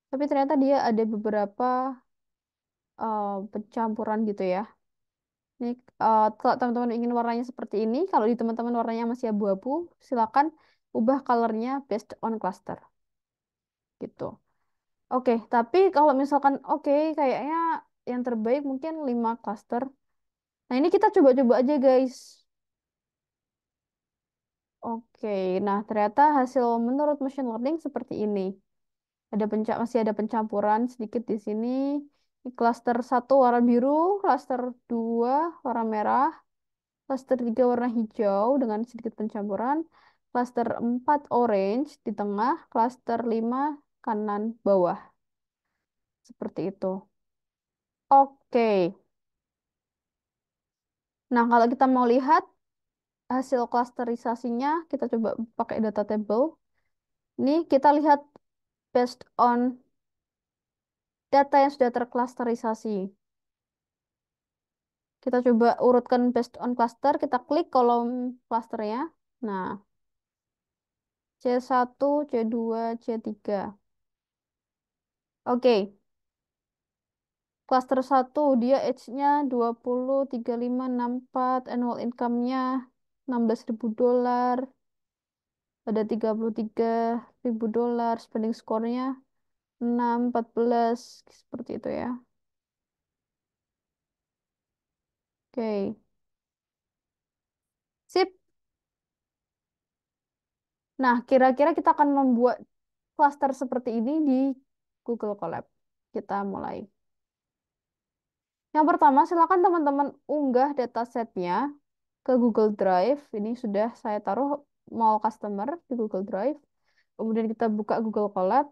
Tapi ternyata dia ada beberapa pencampuran gitu ya. Ini kalau teman-teman ingin warnanya seperti ini, kalau di teman-teman warnanya masih abu-abu, silakan ubah colornya based on cluster gitu. Oke, tapi kalau misalkan oke, kayaknya yang terbaik mungkin 5 cluster. Nah, ini kita coba-coba aja, guys. Oke, nah ternyata hasil menurut machine learning seperti ini. Masih ada pencampuran sedikit di sini. Ini cluster 1 warna biru, cluster 2 warna merah, cluster 3 warna hijau dengan sedikit pencampuran, cluster 4 orange di tengah, cluster 5 kanan bawah. Seperti itu. Oke. Nah, kalau kita mau lihat hasil klasterisasinya, kita coba pakai data table. Ini kita lihat based on data yang sudah terklasterisasi. Kita coba urutkan based on cluster, kita klik kolom klasternya. Nah, C1, C2, C3. Oke, cluster 1 dia age-nya 20, 35, 64, annual income-nya $16.000, ada $33.000, spending score-nya 6, 14, seperti itu ya. Oke, sip. Nah, kira-kira kita akan membuat cluster seperti ini di Google Colab. Kita mulai. Yang pertama, silakan teman-teman unggah datasetnya ke Google Drive. Ini sudah saya taruh mall customer di Google Drive. Kemudian kita buka Google Colab.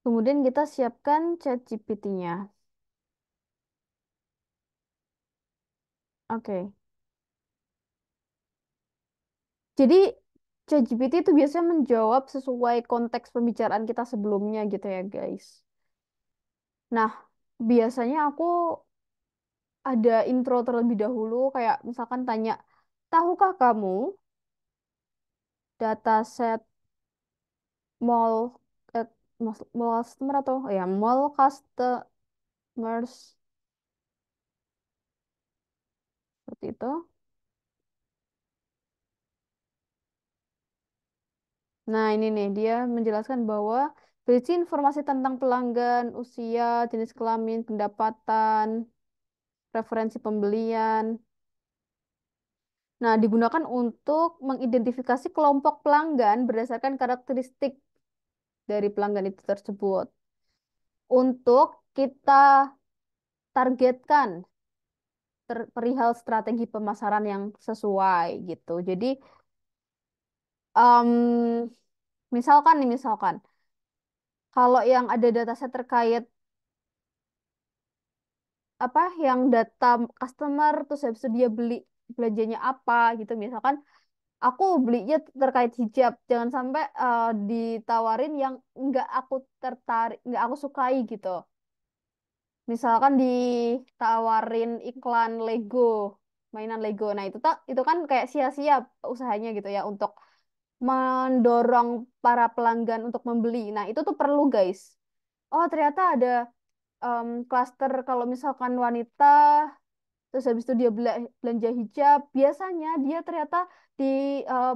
Kemudian kita siapkan ChatGPT-nya. Oke. Jadi ChatGPT itu biasanya menjawab sesuai konteks pembicaraan kita sebelumnya gitu ya, guys. Nah, biasanya aku ada intro terlebih dahulu, kayak misalkan tanya, tahukah kamu dataset mall eh, mall customer atau ya mall customers seperti itu. Nah, ini nih dia menjelaskan bahwa berisi informasi tentang pelanggan, usia, jenis kelamin, pendapatan, preferensi pembelian. Nah, digunakan untuk mengidentifikasi kelompok pelanggan berdasarkan karakteristik dari pelanggan itu tersebut. Untuk kita targetkan perihal strategi pemasaran yang sesuai gitu. Jadi, em, misalkan nih, misalkan kalau yang ada dataset terkait apa yang data customer terus habis itu dia beli belanjanya apa gitu, misalkan aku belinya terkait hijab, jangan sampai ditawarin yang nggak aku tertarik, nggak aku sukai gitu. Misalkan ditawarin iklan Lego, mainan Lego. Nah, itu kan kayak sia-sia usahanya gitu ya untuk mendorong para pelanggan untuk membeli. Nah, itu tuh perlu, guys. Oh, ternyata ada klaster kalau misalkan wanita, terus habis itu dia belanja hijab. Biasanya dia ternyata di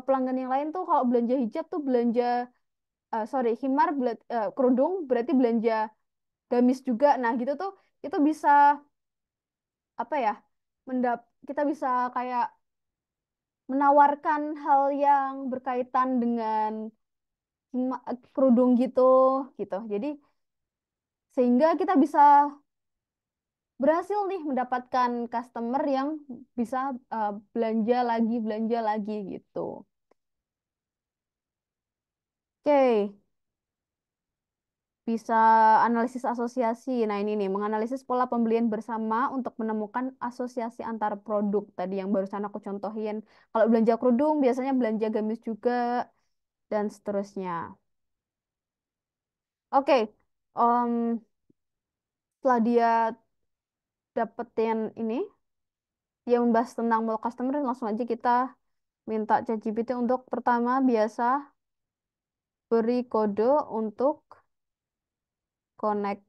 pelanggan yang lain tuh kalau belanja hijab tuh belanja, sorry, himar, kerudung, berarti belanja gamis juga. Nah, gitu tuh, itu bisa, apa ya, kita bisa kayak menawarkan hal yang berkaitan dengan kerudung gitu, gitu. Jadi, sehingga kita bisa berhasil nih mendapatkan customer yang bisa belanja lagi gitu. Oke, bisa analisis asosiasi. Nah, ini nih, menganalisis pola pembelian bersama untuk menemukan asosiasi antar produk. Tadi yang barusan aku contohin. Kalau belanja kerudung, biasanya belanja gamis juga, dan seterusnya. Oke, em, setelah dia dapetin ini, dia membahas tentang mall customer, langsung aja kita minta ChatGPT untuk pertama biasa beri kode untuk connect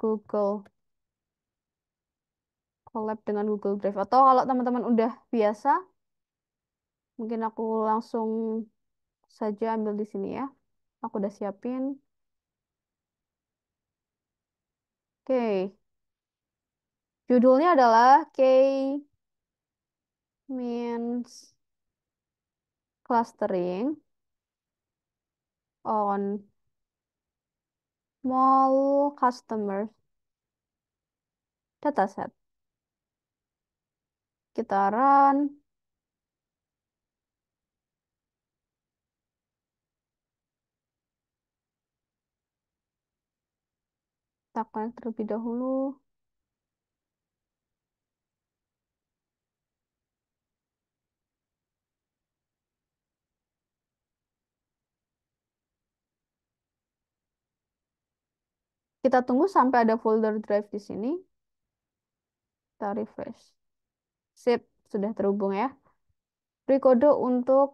Google collab dengan Google Drive. Atau kalau teman-teman udah biasa, mungkin aku langsung saja ambil di sini ya. Aku udah siapin. Oke, judulnya adalah means clustering on mall customer dataset. Kita run. Kita connect terlebih dahulu. Kita tunggu sampai ada folder drive di sini. Kita refresh. Sip, sudah terhubung ya. Beri kode untuk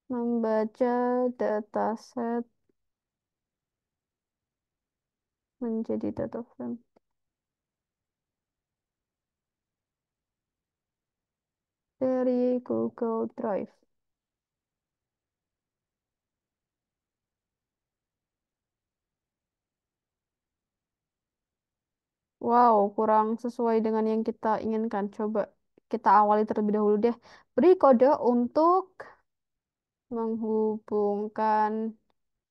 membaca dataset menjadi data frame dari Google Drive. Wow, kurang sesuai dengan yang kita inginkan. Coba kita awali terlebih dahulu deh. Beri kode untuk menghubungkan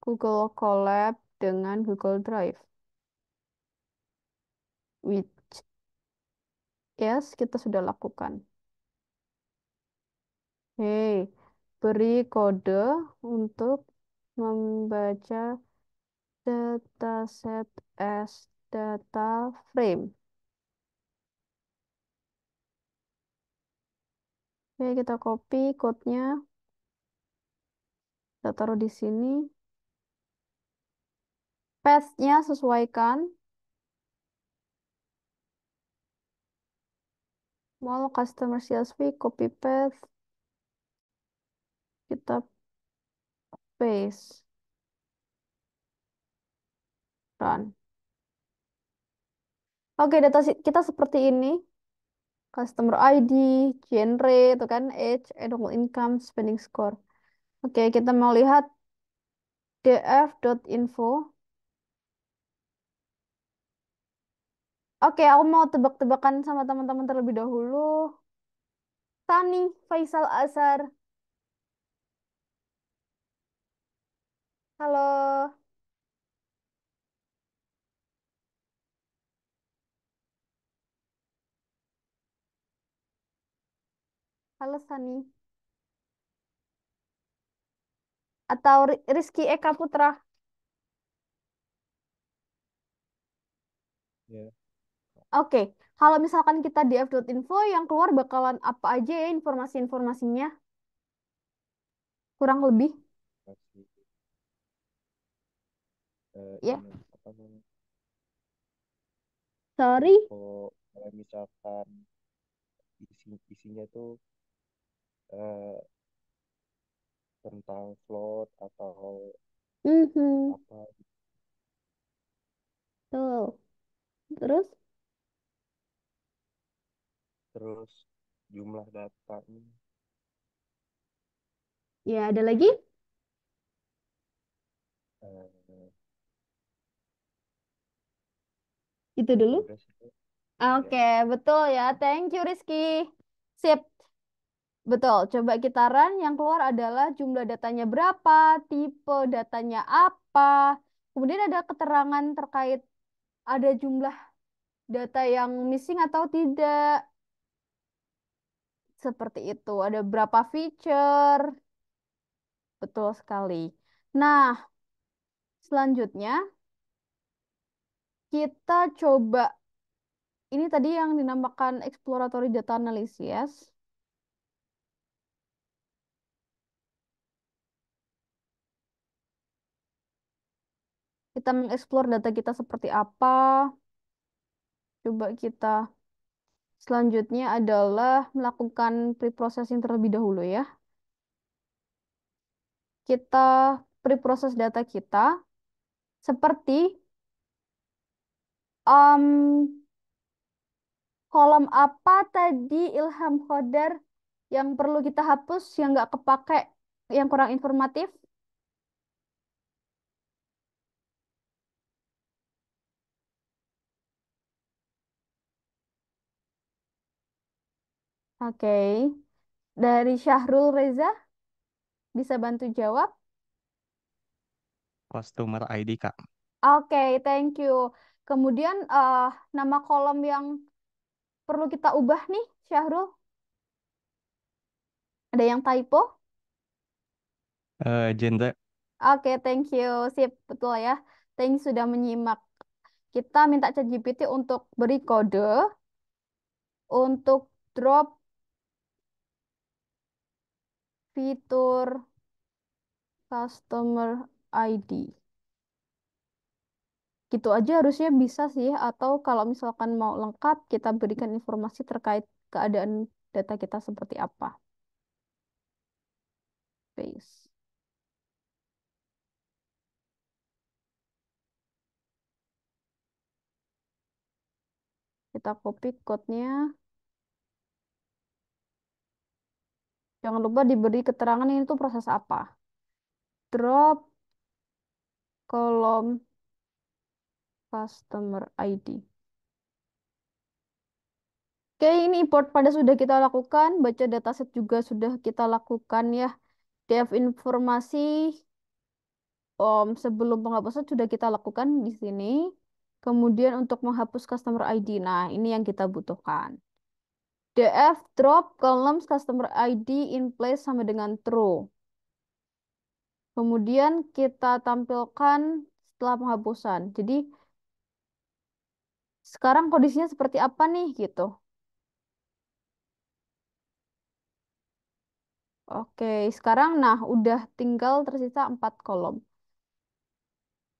Google Colab dengan Google Drive. Which, yes, kita sudah lakukan. Hei, beri kode untuk membaca dataset as data frame. Oke, kita copy code-nya, kita taruh di sini. Path-nya sesuaikan. Mall customer CSV, copy path, kita paste, run. Oke, data kita seperti ini. Customer ID, genre, itu kan, age, annual income, spending score. Oke, kita mau lihat df.info. Oke, aku mau tebak-tebakan sama teman-teman terlebih dahulu. Tani Faisal Azhar. Halo, halo Sani. Atau Rizky Eka Putra. Ya. Oke, kalau misalkan kita di f.info, yang keluar bakalan apa aja ya informasi-informasinya? Kurang lebih, Kasih ya. ini apa namanya? Sorry. Kalau misalkan isinya tuh eh, tentang float atau Mhm. apa, Tuh. Terus? terus jumlah datanya. Ya, ada lagi? eh, Itu dulu. udah sih Kak. Ya. Oke, betul ya. Thank you, Rizky. Sip. Betul. Coba kita run. Yang keluar adalah jumlah datanya berapa, tipe datanya apa. Kemudian ada keterangan terkait ada jumlah data yang missing atau tidak. Seperti itu. Ada berapa feature. Betul sekali. Nah, selanjutnya kita coba ini tadi yang dinamakan exploratory data analysis. Kita mengeksplor data kita seperti apa. Coba kita selanjutnya adalah melakukan pre-processing terlebih dahulu ya. Kita pre-process data kita seperti um, kolom apa tadi Ilham Khodar yang perlu kita hapus, yang nggak kepake, yang kurang informatif. Oke, dari Syahrul Reza bisa bantu jawab. Customer ID, Kak. Oke, thank you. Kemudian nama kolom yang perlu kita ubah nih, Syahrul. Ada yang typo? Genre. Oke, thank you. Sip, betul ya. Thank you sudah menyimak. Kita minta ChatGPT untuk beri kode untuk drop fitur customer ID. Gitu aja harusnya bisa sih. Atau kalau misalkan mau lengkap, kita berikan informasi terkait keadaan data kita seperti apa. Paste. Kita copy code-nya. Jangan lupa diberi keterangan ini tuh proses apa. Drop kolom customer ID. Oke, ini import pada sudah kita lakukan, baca dataset juga sudah kita lakukan ya. Dev informasi sebelum penghapusan sudah kita lakukan di sini. Kemudian untuk menghapus customer ID, nah ini yang kita butuhkan. Df drop columns customer ID in place sama dengan true. Kemudian kita tampilkan setelah penghapusan. Jadi sekarang kondisinya seperti apa nih gitu. Oke, sekarang nah udah tinggal tersisa 4 kolom.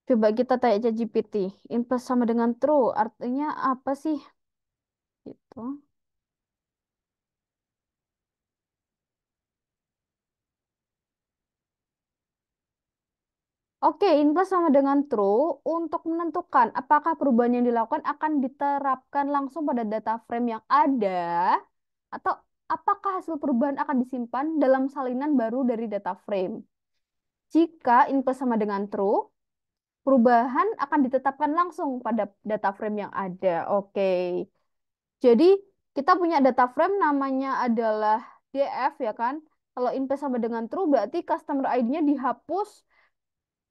Coba kita tanya ChatGPT. In plus sama dengan true, artinya apa sih? Gitu. Oke, in plus sama dengan true untuk menentukan apakah perubahan yang dilakukan akan diterapkan langsung pada data frame yang ada atau apakah hasil perubahan akan disimpan dalam salinan baru dari data frame. Jika in plus sama dengan true, perubahan akan ditetapkan langsung pada data frame yang ada. Oke. Jadi kita punya data frame namanya adalah DF ya kan. Kalau invest sama dengan true berarti customer ID-nya dihapus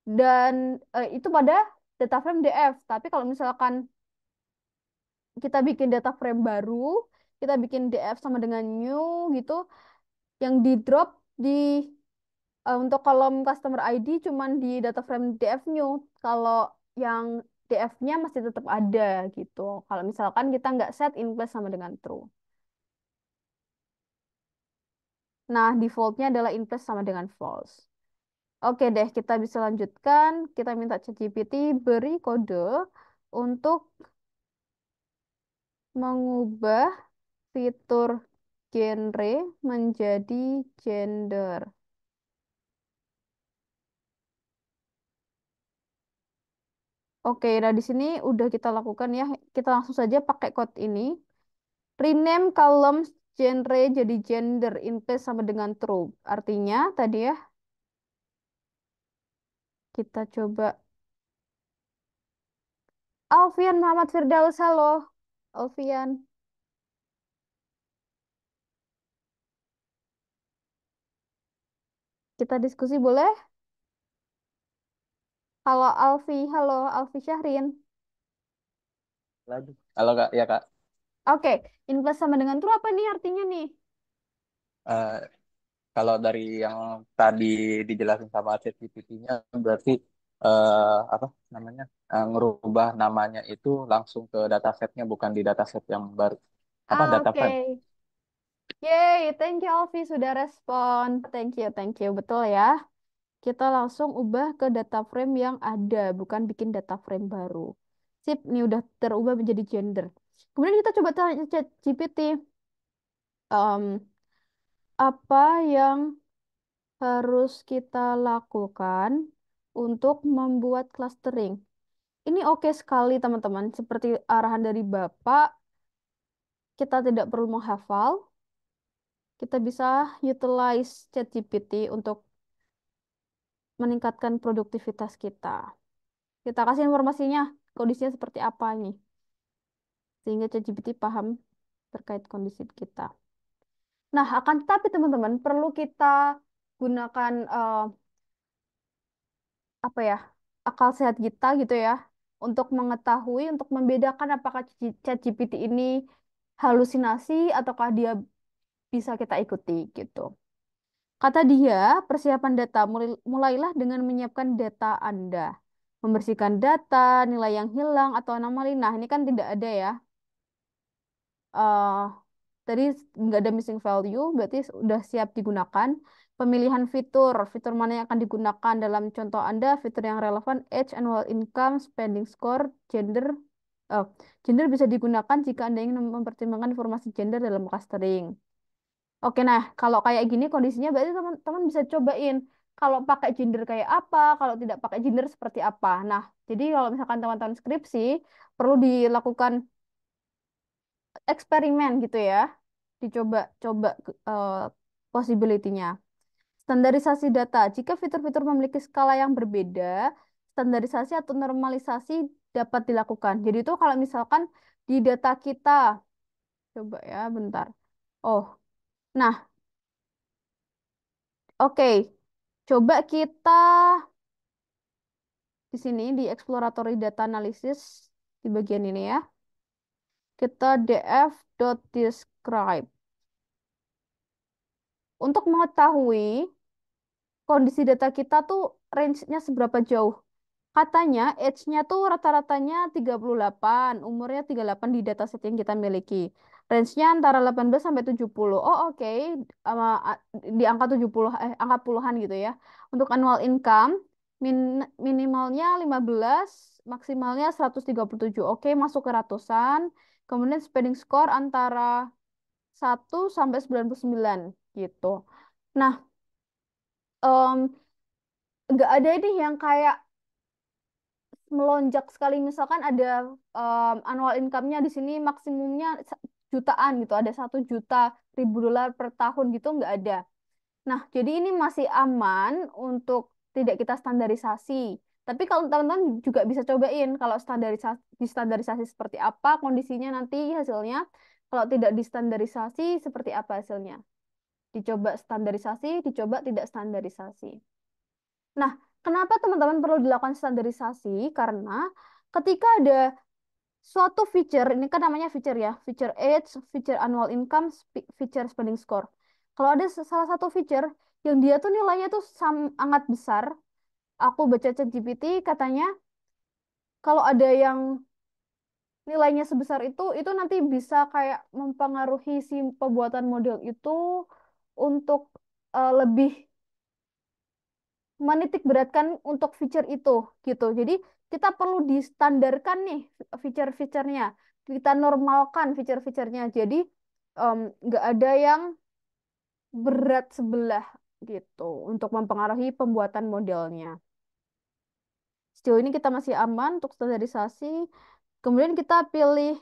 dan itu pada data frame DF. Tapi kalau misalkan kita bikin data frame baru, kita bikin DF sama dengan new gitu, yang di drop di untuk kolom customer ID cuman di data frame DF new. Kalau yang DF-nya masih tetap ada gitu. Kalau misalkan kita nggak set in place sama dengan true. Nah, defaultnya adalah in place sama dengan false. Oke deh, kita bisa lanjutkan. Kita minta ChatGPT beri kode untuk Mengubah fitur genre menjadi gender. Oke, nah di sini udah kita lakukan ya. Kita langsung saja pakai code ini. Rename columns genre jadi gender in place sama dengan true. Artinya tadi ya, kita coba. Alfian Muhammad Firdaus, halo. Alfian, kita diskusi boleh? Halo Alfi, halo Alfi Syahrin. Lagi. Halo Kak, ya Kak. Oke, in place sama dengan true apa nih artinya nih? Eh, Kalau dari yang tadi dijelasin sama ChatGPT-nya berarti apa namanya ngerubah namanya itu langsung ke datasetnya bukan di dataset yang baru apa data Oke. frame. Yay, thank you Alfi sudah respon. Thank you. Betul ya. Kita langsung ubah ke data frame yang ada, bukan bikin data frame baru. Sip, ini udah terubah menjadi gender. Kemudian kita coba tanya ChatGPT, em, apa yang harus kita lakukan untuk membuat clustering? Ini oke sekali teman-teman. Seperti arahan dari Bapak, kita tidak perlu menghafal. Kita bisa utilize ChatGPT untuk meningkatkan produktivitas kita. Kita kasih informasinya, kondisinya seperti apa nih, sehingga ChatGPT paham terkait kondisi kita. Nah, akan tetapi teman-teman, perlu kita gunakan apa ya, akal sehat kita gitu ya, untuk mengetahui, untuk membedakan apakah ChatGPT ini halusinasi ataukah dia bisa kita ikuti gitu. Kata dia, persiapan data mulailah dengan menyiapkan data Anda. Membersihkan data, nilai yang hilang, atau anomali. Nah, ini kan tidak ada ya. eh Tadi nggak ada missing value, berarti sudah siap digunakan. Pemilihan fitur, fitur mana yang akan digunakan dalam contoh Anda, fitur yang relevan, age, annual income, spending score, gender. Oh, gender bisa digunakan jika Anda ingin mempertimbangkan informasi gender dalam clustering. Oke, nah kalau kayak gini kondisinya berarti teman-teman bisa cobain kalau pakai gender kayak apa, kalau tidak pakai gender seperti apa. Nah, jadi kalau misalkan teman-teman skripsi perlu dilakukan eksperimen gitu ya, dicoba-coba eh, possibility-nya. Standarisasi data. Jika fitur-fitur memiliki skala yang berbeda, standarisasi atau normalisasi dapat dilakukan. Jadi itu kalau misalkan di data kita, coba ya, bentar. Oh, nah, oke. Coba kita di sini di exploratory data analysis di bagian ini ya. Kita df.describe. Untuk mengetahui kondisi data kita tuh range-nya seberapa jauh. Katanya age-nya tuh rata-ratanya 38, umurnya 38 di dataset yang kita miliki. Range-nya antara 18 sampai 70. Oh, oke. Di angka 70 angka puluhan gitu ya. Untuk annual income minimalnya 15, maksimalnya 137. Oke, masuk ke ratusan. Kemudian spending score antara 1 sampai 99 gitu. Nah, em, nggak ada ini yang kayak melonjak sekali, misalkan ada annual income-nya di sini maksimumnya jutaan gitu, ada 1 juta ribu dolar per tahun gitu, nggak ada. Nah, jadi ini masih aman untuk tidak kita standarisasi. Tapi kalau teman-teman juga bisa cobain kalau distandarisasi seperti apa kondisinya nanti hasilnya. Kalau tidak distandarisasi seperti apa hasilnya. Dicoba standarisasi, dicoba tidak standarisasi. Nah, kenapa teman-teman perlu dilakukan standarisasi? Karena ketika ada suatu feature, ini kan namanya feature ya, feature age, feature annual income, feature spending score. Kalau ada salah satu feature yang dia tuh nilainya tuh sangat besar, aku baca ChatGPT katanya kalau ada yang nilainya sebesar itu nanti bisa kayak mempengaruhi si pembuatan model itu untuk lebih menitik beratkan untuk feature itu gitu. Jadi kita perlu distandarkan nih feature-featurenya. kita normalkan fitur-fiturnya. Jadi nggak ada yang berat sebelah gitu untuk mempengaruhi pembuatan modelnya. Sejauh ini kita masih aman untuk standarisasi. Kemudian kita pilih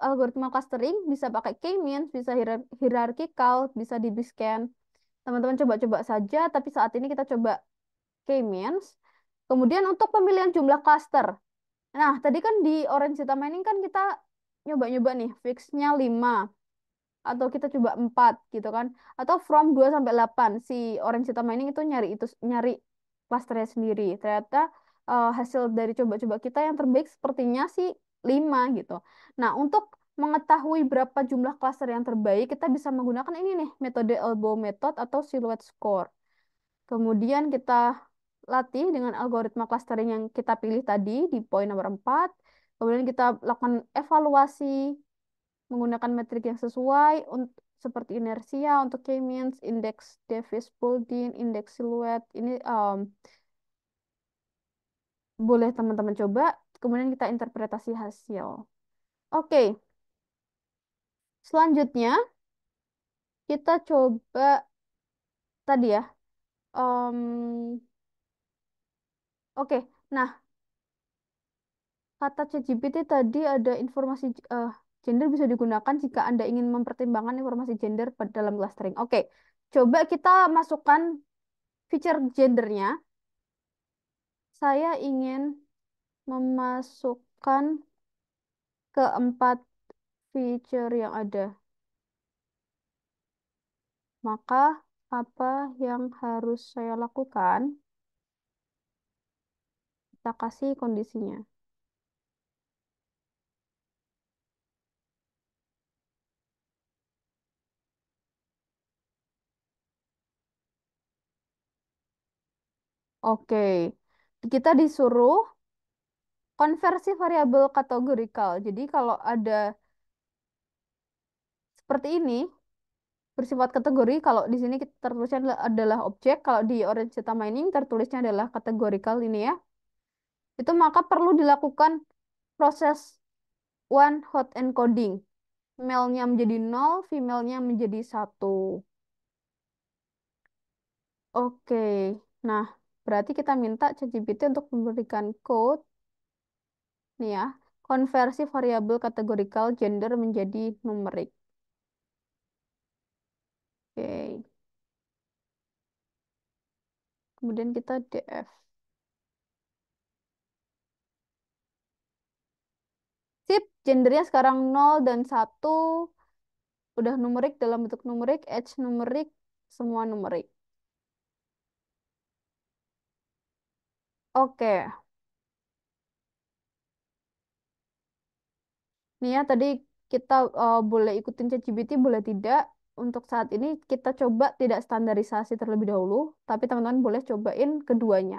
algoritma clustering, bisa pakai k-means, bisa hierarchical, bisa DB-scan. Teman-teman coba-coba saja, tapi saat ini kita coba k-means. Kemudian untuk pemilihan jumlah cluster. Nah, tadi kan di Orange Data Mining kan kita nyoba-nyoba nih, fixnya 5 atau kita coba 4 gitu kan. Atau from 2 sampai 8 si Orange Data Mining itu nyari klasternya sendiri. Ternyata hasil dari coba-coba kita yang terbaik sepertinya sih 5 gitu. Nah, untuk mengetahui berapa jumlah klaster yang terbaik, kita bisa menggunakan ini nih, metode elbow method atau silhouette score. Kemudian kita latih dengan algoritma clustering yang kita pilih tadi di poin nomor 4. Kemudian kita lakukan evaluasi menggunakan metrik yang sesuai untuk seperti inersia untuk k-means, indeks Davis-Bouldin, indeks silhouette. Ini boleh teman-teman coba. Kemudian kita interpretasi hasil. Oke, selanjutnya kita coba tadi ya. Oke, nah kata ChatGPT tadi ada informasi gender bisa digunakan jika Anda ingin mempertimbangkan informasi gender dalam clustering. Oke, coba kita masukkan feature gendernya. Saya ingin memasukkan keempat feature yang ada. Maka apa yang harus saya lakukan? Kita kasih kondisinya. Oke, kita disuruh konversi variabel kategorikal. Jadi kalau ada seperti ini, bersifat kategori, kalau di sini tertulisnya adalah objek, kalau di Orange Data Mining tertulisnya adalah kategorikal ini ya. Itu maka perlu dilakukan proses one hot encoding. Male-nya menjadi 0, female-nya menjadi 1. Oke, nah berarti kita minta ChatGPT untuk memberikan code nih ya, konversi variabel kategorikal gender menjadi numerik. Oke, kemudian kita df. Sip, gendernya sekarang 0 dan 1. Udah numerik dalam bentuk numerik, age numerik, semua numerik. Oke, nih ya tadi kita boleh ikutin ChatGPT, boleh tidak. Untuk saat ini kita coba tidak standarisasi terlebih dahulu, tapi teman-teman boleh cobain keduanya.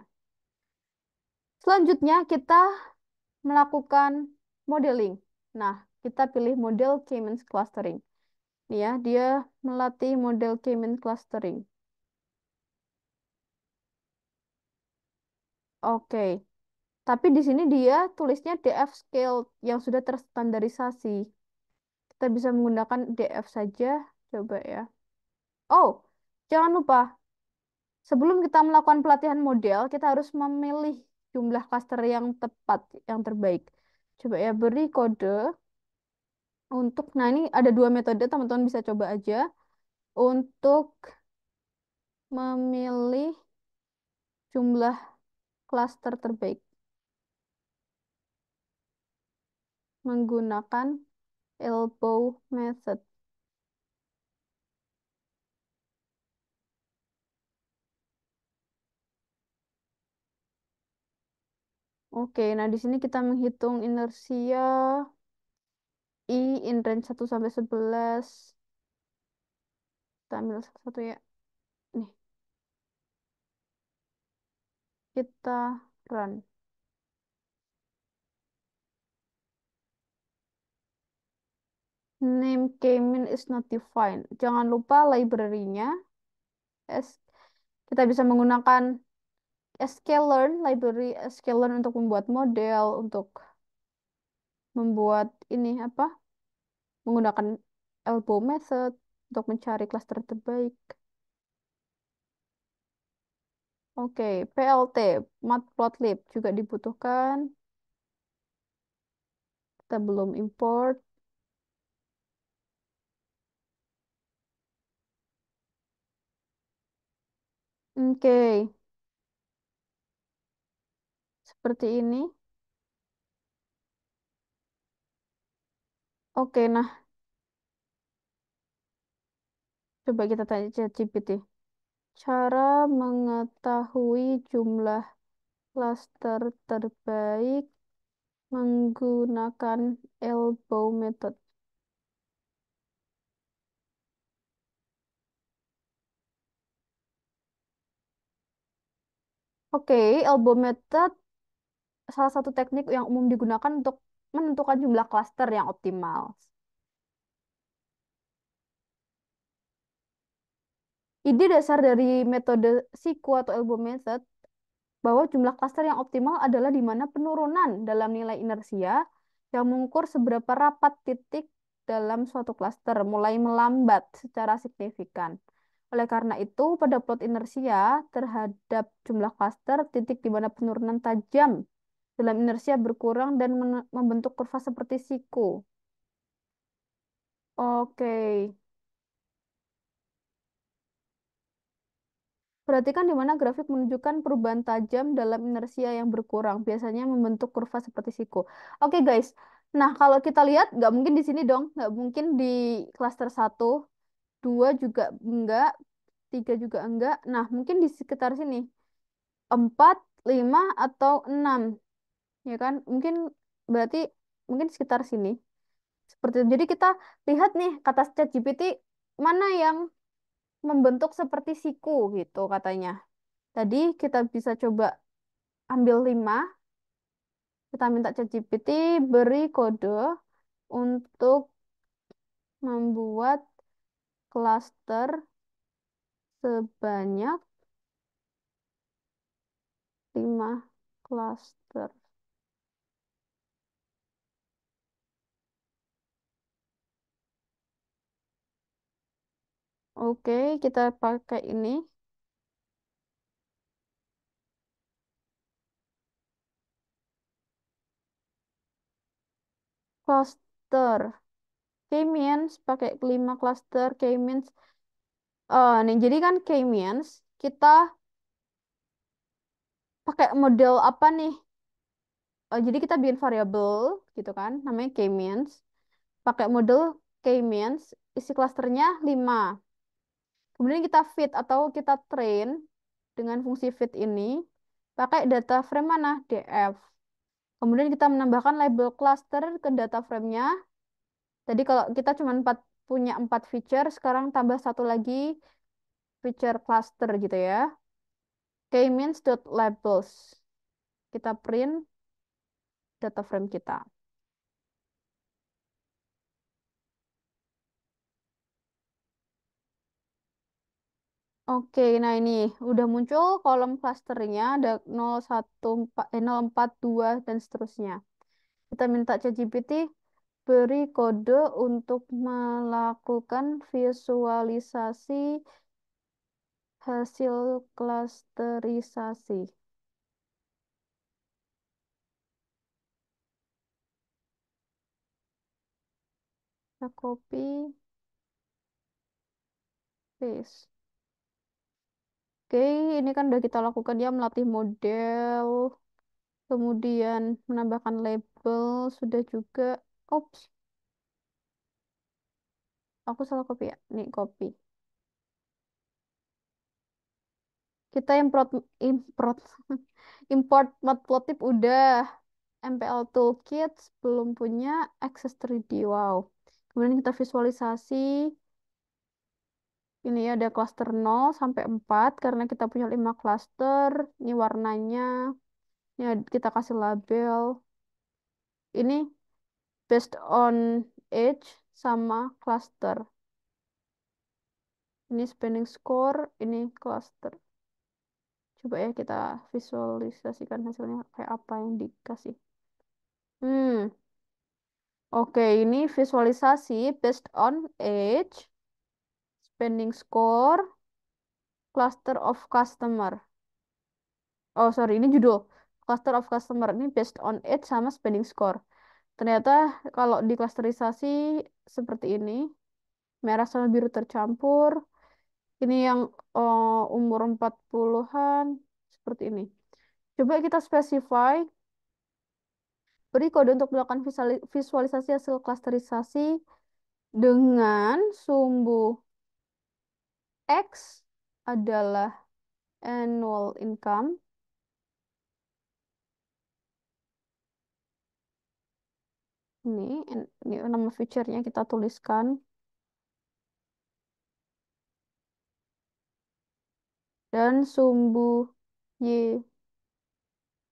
Selanjutnya kita melakukan modeling. Nah, kita pilih model K-means clustering. Nih ya, dia melatih model K-means clustering. Oke. Tapi di sini dia tulisnya DF scale yang sudah terstandarisasi. Kita bisa menggunakan DF saja. Coba ya. Oh, jangan lupa. Sebelum kita melakukan pelatihan model, kita harus memilih jumlah cluster yang tepat, yang terbaik. Coba ya, beri kode untuk, nah ini ada dua metode, teman-teman bisa coba aja. Untuk memilih jumlah cluster terbaik. Menggunakan elbow method. Oke, nah di sini kita menghitung inersia I in range 1 sampai 11. Kita ambil satu ya. Nih, kita run. Name K-mean is not defined. Jangan lupa library-nya. S- Kita bisa menggunakan sklearn, library sklearn untuk membuat model, untuk membuat ini apa? Menggunakan elbow method untuk mencari klaster terbaik. Oke, PLT, matplotlib juga dibutuhkan. Kita belum import. Oke, seperti ini. Oke, nah coba kita tanya ChatGPT. Cara mengetahui jumlah klaster terbaik menggunakan elbow method. Oke, elbow method salah satu teknik yang umum digunakan untuk menentukan jumlah klaster yang optimal. Ide dasar dari metode SIKU atau elbow method bahwa jumlah klaster yang optimal adalah di mana penurunan dalam nilai inersia yang mengukur seberapa rapat titik dalam suatu klaster mulai melambat secara signifikan. Oleh karena itu, pada plot inersia terhadap jumlah klaster, titik di mana penurunan tajam dalam inersia berkurang dan membentuk kurva seperti siku. Oke, perhatikan di mana grafik menunjukkan perubahan tajam dalam inersia yang berkurang, biasanya membentuk kurva seperti siku. Oke guys, nah kalau kita lihat, nggak mungkin di sini dong, nggak mungkin di klaster satu, 2 juga enggak, 3 juga enggak. Nah, mungkin di sekitar sini, 4, 5, atau 6. Ya kan? Mungkin berarti mungkin sekitar sini. Seperti itu. Jadi kita lihat nih kata ChatGPT mana yang membentuk seperti siku gitu katanya. Tadi kita bisa coba ambil 5. Kita minta ChatGPT beri kode untuk membuat klaster sebanyak 5 klaster. Oke, kita pakai ini. Cluster. K-means pakai 5 cluster K-means. Oh, nih jadi kan K-means kita pakai model apa nih? Oh, jadi kita bikin variabel gitu kan, namanya K-means. Pakai model K-means, isi klasternya 5. Kemudian kita fit atau kita train dengan fungsi fit ini pakai data frame mana? DF. Kemudian kita menambahkan label cluster ke data frame-nya. Jadi kalau kita cuma punya 4 feature, sekarang tambah satu lagi feature cluster gitu ya. K-means.labels. Kita print data frame kita. Oke, nah ini udah muncul kolom clusternya ada 014, 042 dan seterusnya. Kita minta ChatGPT beri kode untuk melakukan visualisasi hasil klasterisasi. Kita copy, paste. Oke, ini kan udah kita lakukan ya melatih model, kemudian menambahkan label, sudah juga. Ops, aku salah copy ya. Nih, copy. Kita import import matplotlib udah. MPL Toolkit belum punya Access 3D. Wow. Kemudian kita visualisasi. Ini ya ada cluster 0 sampai 4 karena kita punya 5 cluster. Ini warnanya. Ini kita kasih label. Ini based on age sama cluster. Ini spending score, ini cluster. Coba ya kita visualisasikan hasilnya kayak apa yang dikasih. Hmm, Oke, ini visualisasi based on age, spending score, cluster of customer. Oh, sorry, ini judul. Cluster of customer ini based on age sama spending score. Ternyata kalau di klasterisasi seperti ini, merah sama biru tercampur. Ini yang umur 40-an, seperti ini. Coba kita specify, beri kode untuk melakukan visualisasi hasil klasterisasi dengan sumbu X adalah annual income. Ini nama feature-nya kita tuliskan. Dan sumbu Y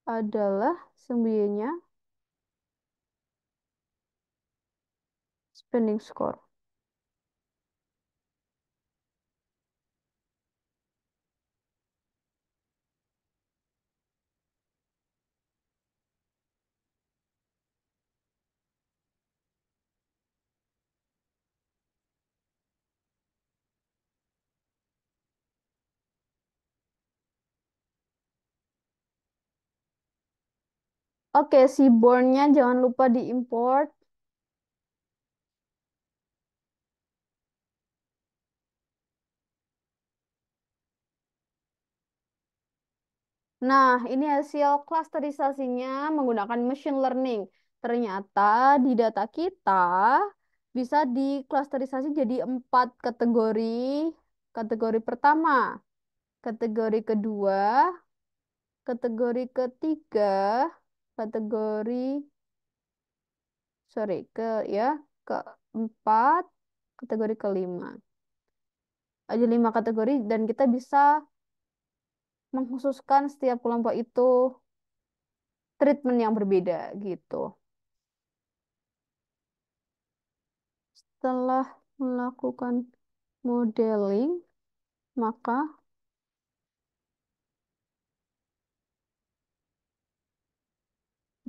adalah sumbu Y-nya spending score. Oke, si born-nya jangan lupa diimport. Nah, ini hasil klasterisasinya menggunakan machine learning. Ternyata di data kita bisa diklasterisasi jadi 4 kategori. Kategori pertama, kategori kedua, kategori ketiga, kategori, sorry, ya, keempat, kategori kelima. Ada 5 kategori dan kita bisa mengkhususkan setiap kelompok itu treatment yang berbeda gitu. Setelah melakukan modeling, maka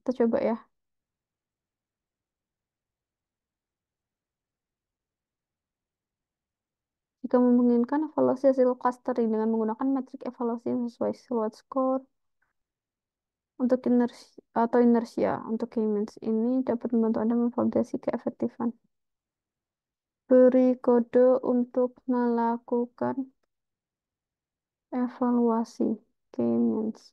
kita coba ya. Jika memungkinkan, evaluasi hasil clustering dengan menggunakan metrik evaluasi yang sesuai silhouette score untuk inersia atau inersia untuk K-means ini dapat membantu Anda memvalidasi keefektifan. Beri kode untuk melakukan evaluasi K-means.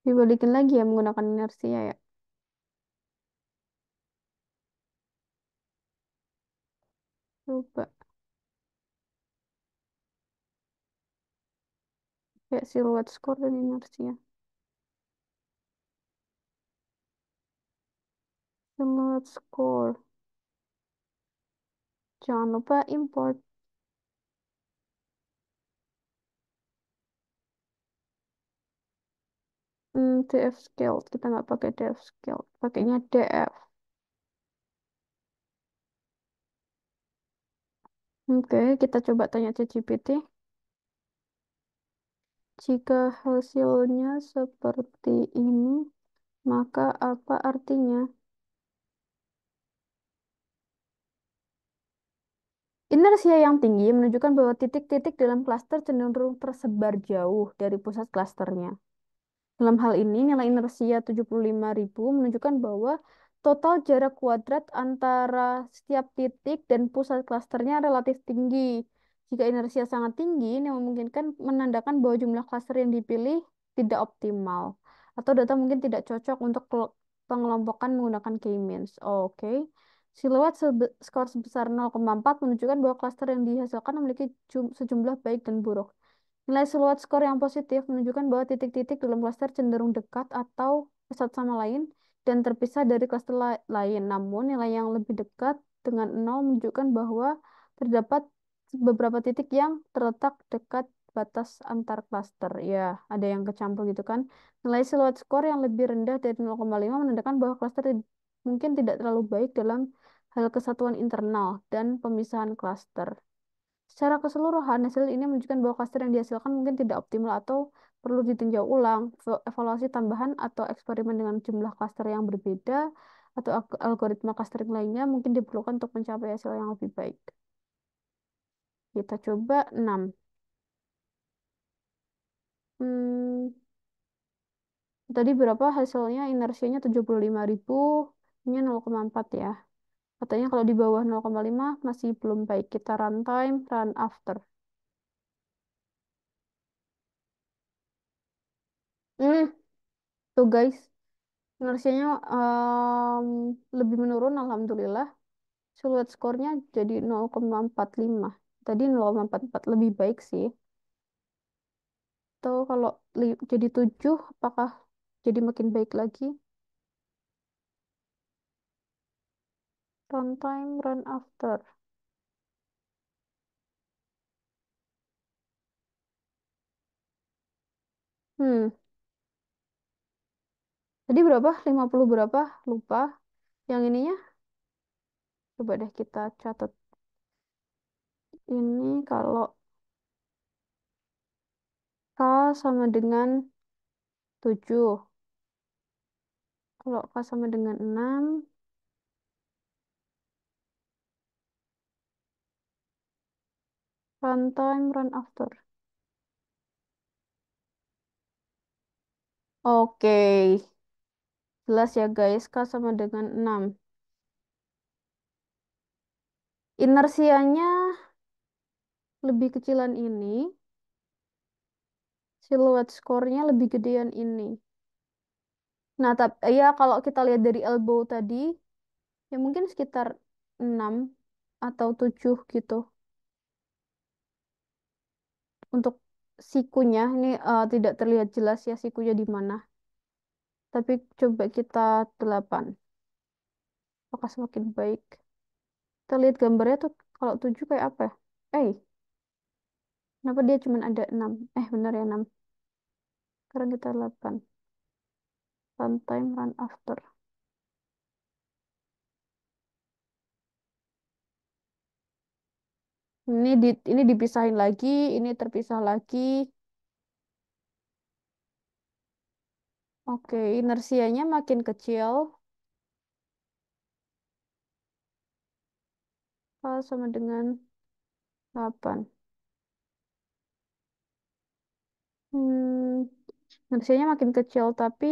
Dibalikin lagi ya menggunakan inersia ya. Coba. Kayak silhouette score dan inersia. Silhouette score. Jangan lupa import. TF scale. Kita nggak pakai TF scale. Pakainya DF. Oke, kita coba tanya ChatGPT. Jika hasilnya seperti ini, maka apa artinya? Inersia yang tinggi menunjukkan bahwa titik-titik dalam klaster cenderung tersebar jauh dari pusat klasternya. Dalam hal ini, nilai inersia 75.000 menunjukkan bahwa total jarak kuadrat antara setiap titik dan pusat klasternya relatif tinggi. Jika inersia sangat tinggi, ini memungkinkan menandakan bahwa jumlah klaster yang dipilih tidak optimal. Atau data mungkin tidak cocok untuk pengelompokan menggunakan K-means. Oke. Silhouette skor sebesar 0,4 menunjukkan bahwa klaster yang dihasilkan memiliki sejumlah baik dan buruk. Nilai silhouette skor yang positif menunjukkan bahwa titik-titik dalam klaster cenderung dekat atau satu sama lain dan terpisah dari klaster lain. Namun, nilai yang lebih dekat dengan 0 menunjukkan bahwa terdapat beberapa titik yang terletak dekat batas antar klaster. Ya, ada yang kecampur gitu kan. Nilai silhouette skor yang lebih rendah dari 0,5 menandakan bahwa klaster mungkin tidak terlalu baik dalam hal kesatuan internal dan pemisahan klaster. Secara keseluruhan, hasil ini menunjukkan bahwa klaster yang dihasilkan mungkin tidak optimal atau perlu ditinjau ulang, evaluasi tambahan atau eksperimen dengan jumlah klaster yang berbeda atau algoritma clustering lainnya mungkin diperlukan untuk mencapai hasil yang lebih baik. Kita coba 6. Hmm, tadi berapa hasilnya? Inersianya 75.000. Ini 0,4 ya. Katanya kalau di bawah 0,5 masih belum baik. Kita runtime, run after. Hmm, tuh guys. Inersianya lebih menurun, alhamdulillah. Siluet skornya jadi 0,45. Tadi 0,44 lebih baik sih. Atau kalau jadi 7, apakah jadi makin baik lagi? Runtime, run after. Hmm, tadi berapa? 50 berapa? Lupa. Yang ininya, coba deh kita catat. Ini kalau K sama dengan 7. Kalau K sama dengan 6, runtime, run after. Oke, jelas ya guys, K sama dengan 6. Inersianya lebih kecilan ini, siluet skornya lebih gedean ini. Nah, tapi ya kalau kita lihat dari elbow tadi, ya mungkin sekitar 6 atau 7 gitu. Untuk sikunya, ini tidak terlihat jelas ya sikunya di mana. Tapi coba kita 8. Apakah semakin baik? Kita lihat gambarnya tuh kalau 7 kayak apa ya? Kenapa dia cuma ada 6? Benar ya 6. Sekarang kita 8. Runtime, run after. Ini dipisahin lagi, ini terpisah lagi. Oke, inersianya makin kecil. Sama dengan 8. Hmm, inersianya makin kecil, tapi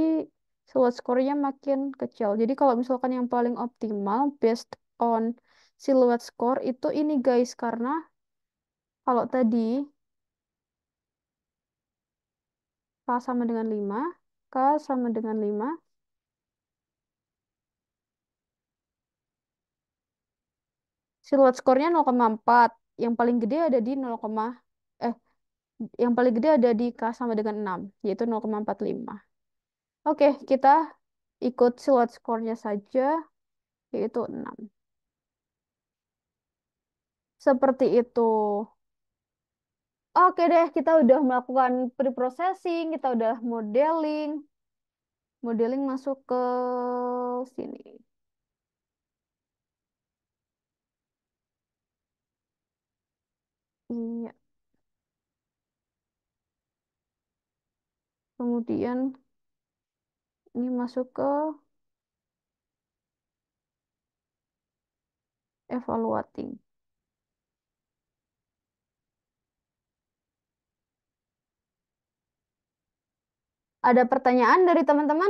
silhouette score-nya makin kecil. Jadi kalau misalkan yang paling optimal, based on silhouette score, itu ini guys. Karena kalau tadi K sama dengan 5, K sama dengan 5, silhouette score-nya 0,4. Yang paling gede ada di 0, eh yang paling gede ada di K sama dengan 6, yaitu 0,45. Oke, kita ikut silhouette score-nya saja, yaitu 6. Seperti itu. Oke deh, kita udah melakukan pre-processing, kita udah modeling. Modeling masuk ke sini. Iya. Kemudian ini masuk ke evaluating. Ada pertanyaan dari teman-teman?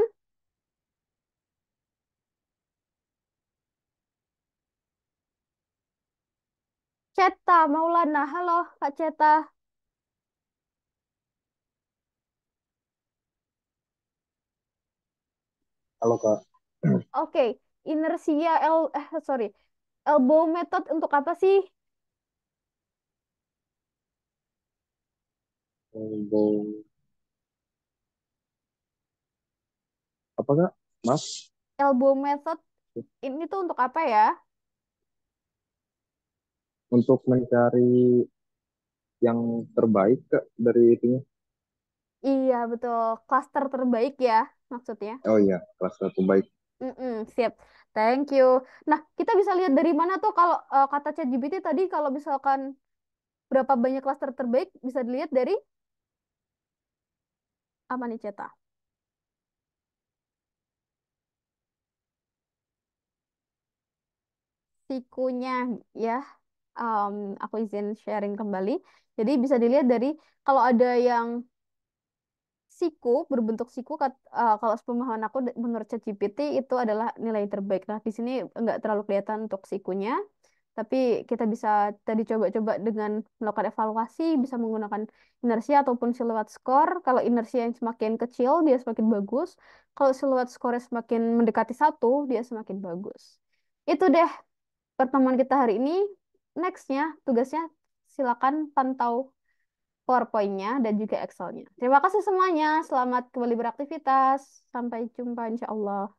Ceta Maulana, halo Kak Ceta. Halo Kak. Oke, inersia sorry, elbow method untuk apa sih? Untuk apa Kak? Mas, Elbow method ini tuh untuk apa ya? untuk mencari yang terbaik Kak dari itunya. Iya, betul. Cluster terbaik ya maksudnya. Oh iya, kelas terbaik. Siap. Thank you. Nah, kita bisa lihat dari mana tuh kalau kata ChatGPT tadi kalau misalkan berapa banyak cluster terbaik bisa dilihat dari Apa nih, Ceta? Sikunya ya. Em, aku izin sharing kembali. Jadi bisa dilihat dari kalau ada yang siku berbentuk siku kalau sepemahaman aku menurut ChatGPT itu adalah nilai terbaik. Nah, di sini nggak terlalu kelihatan untuk sikunya, tapi kita bisa tadi coba-coba dengan melakukan evaluasi, bisa menggunakan inersia ataupun silhouette score. Kalau inersia yang semakin kecil, dia semakin bagus. Kalau silhouette score semakin mendekati satu, dia semakin bagus. Itu deh pertemuan kita hari ini. Nextnya, tugasnya silakan pantau PowerPoint-nya dan juga Excel-nya. Terima kasih semuanya. Selamat kembali beraktivitas. Sampai jumpa insya Allah.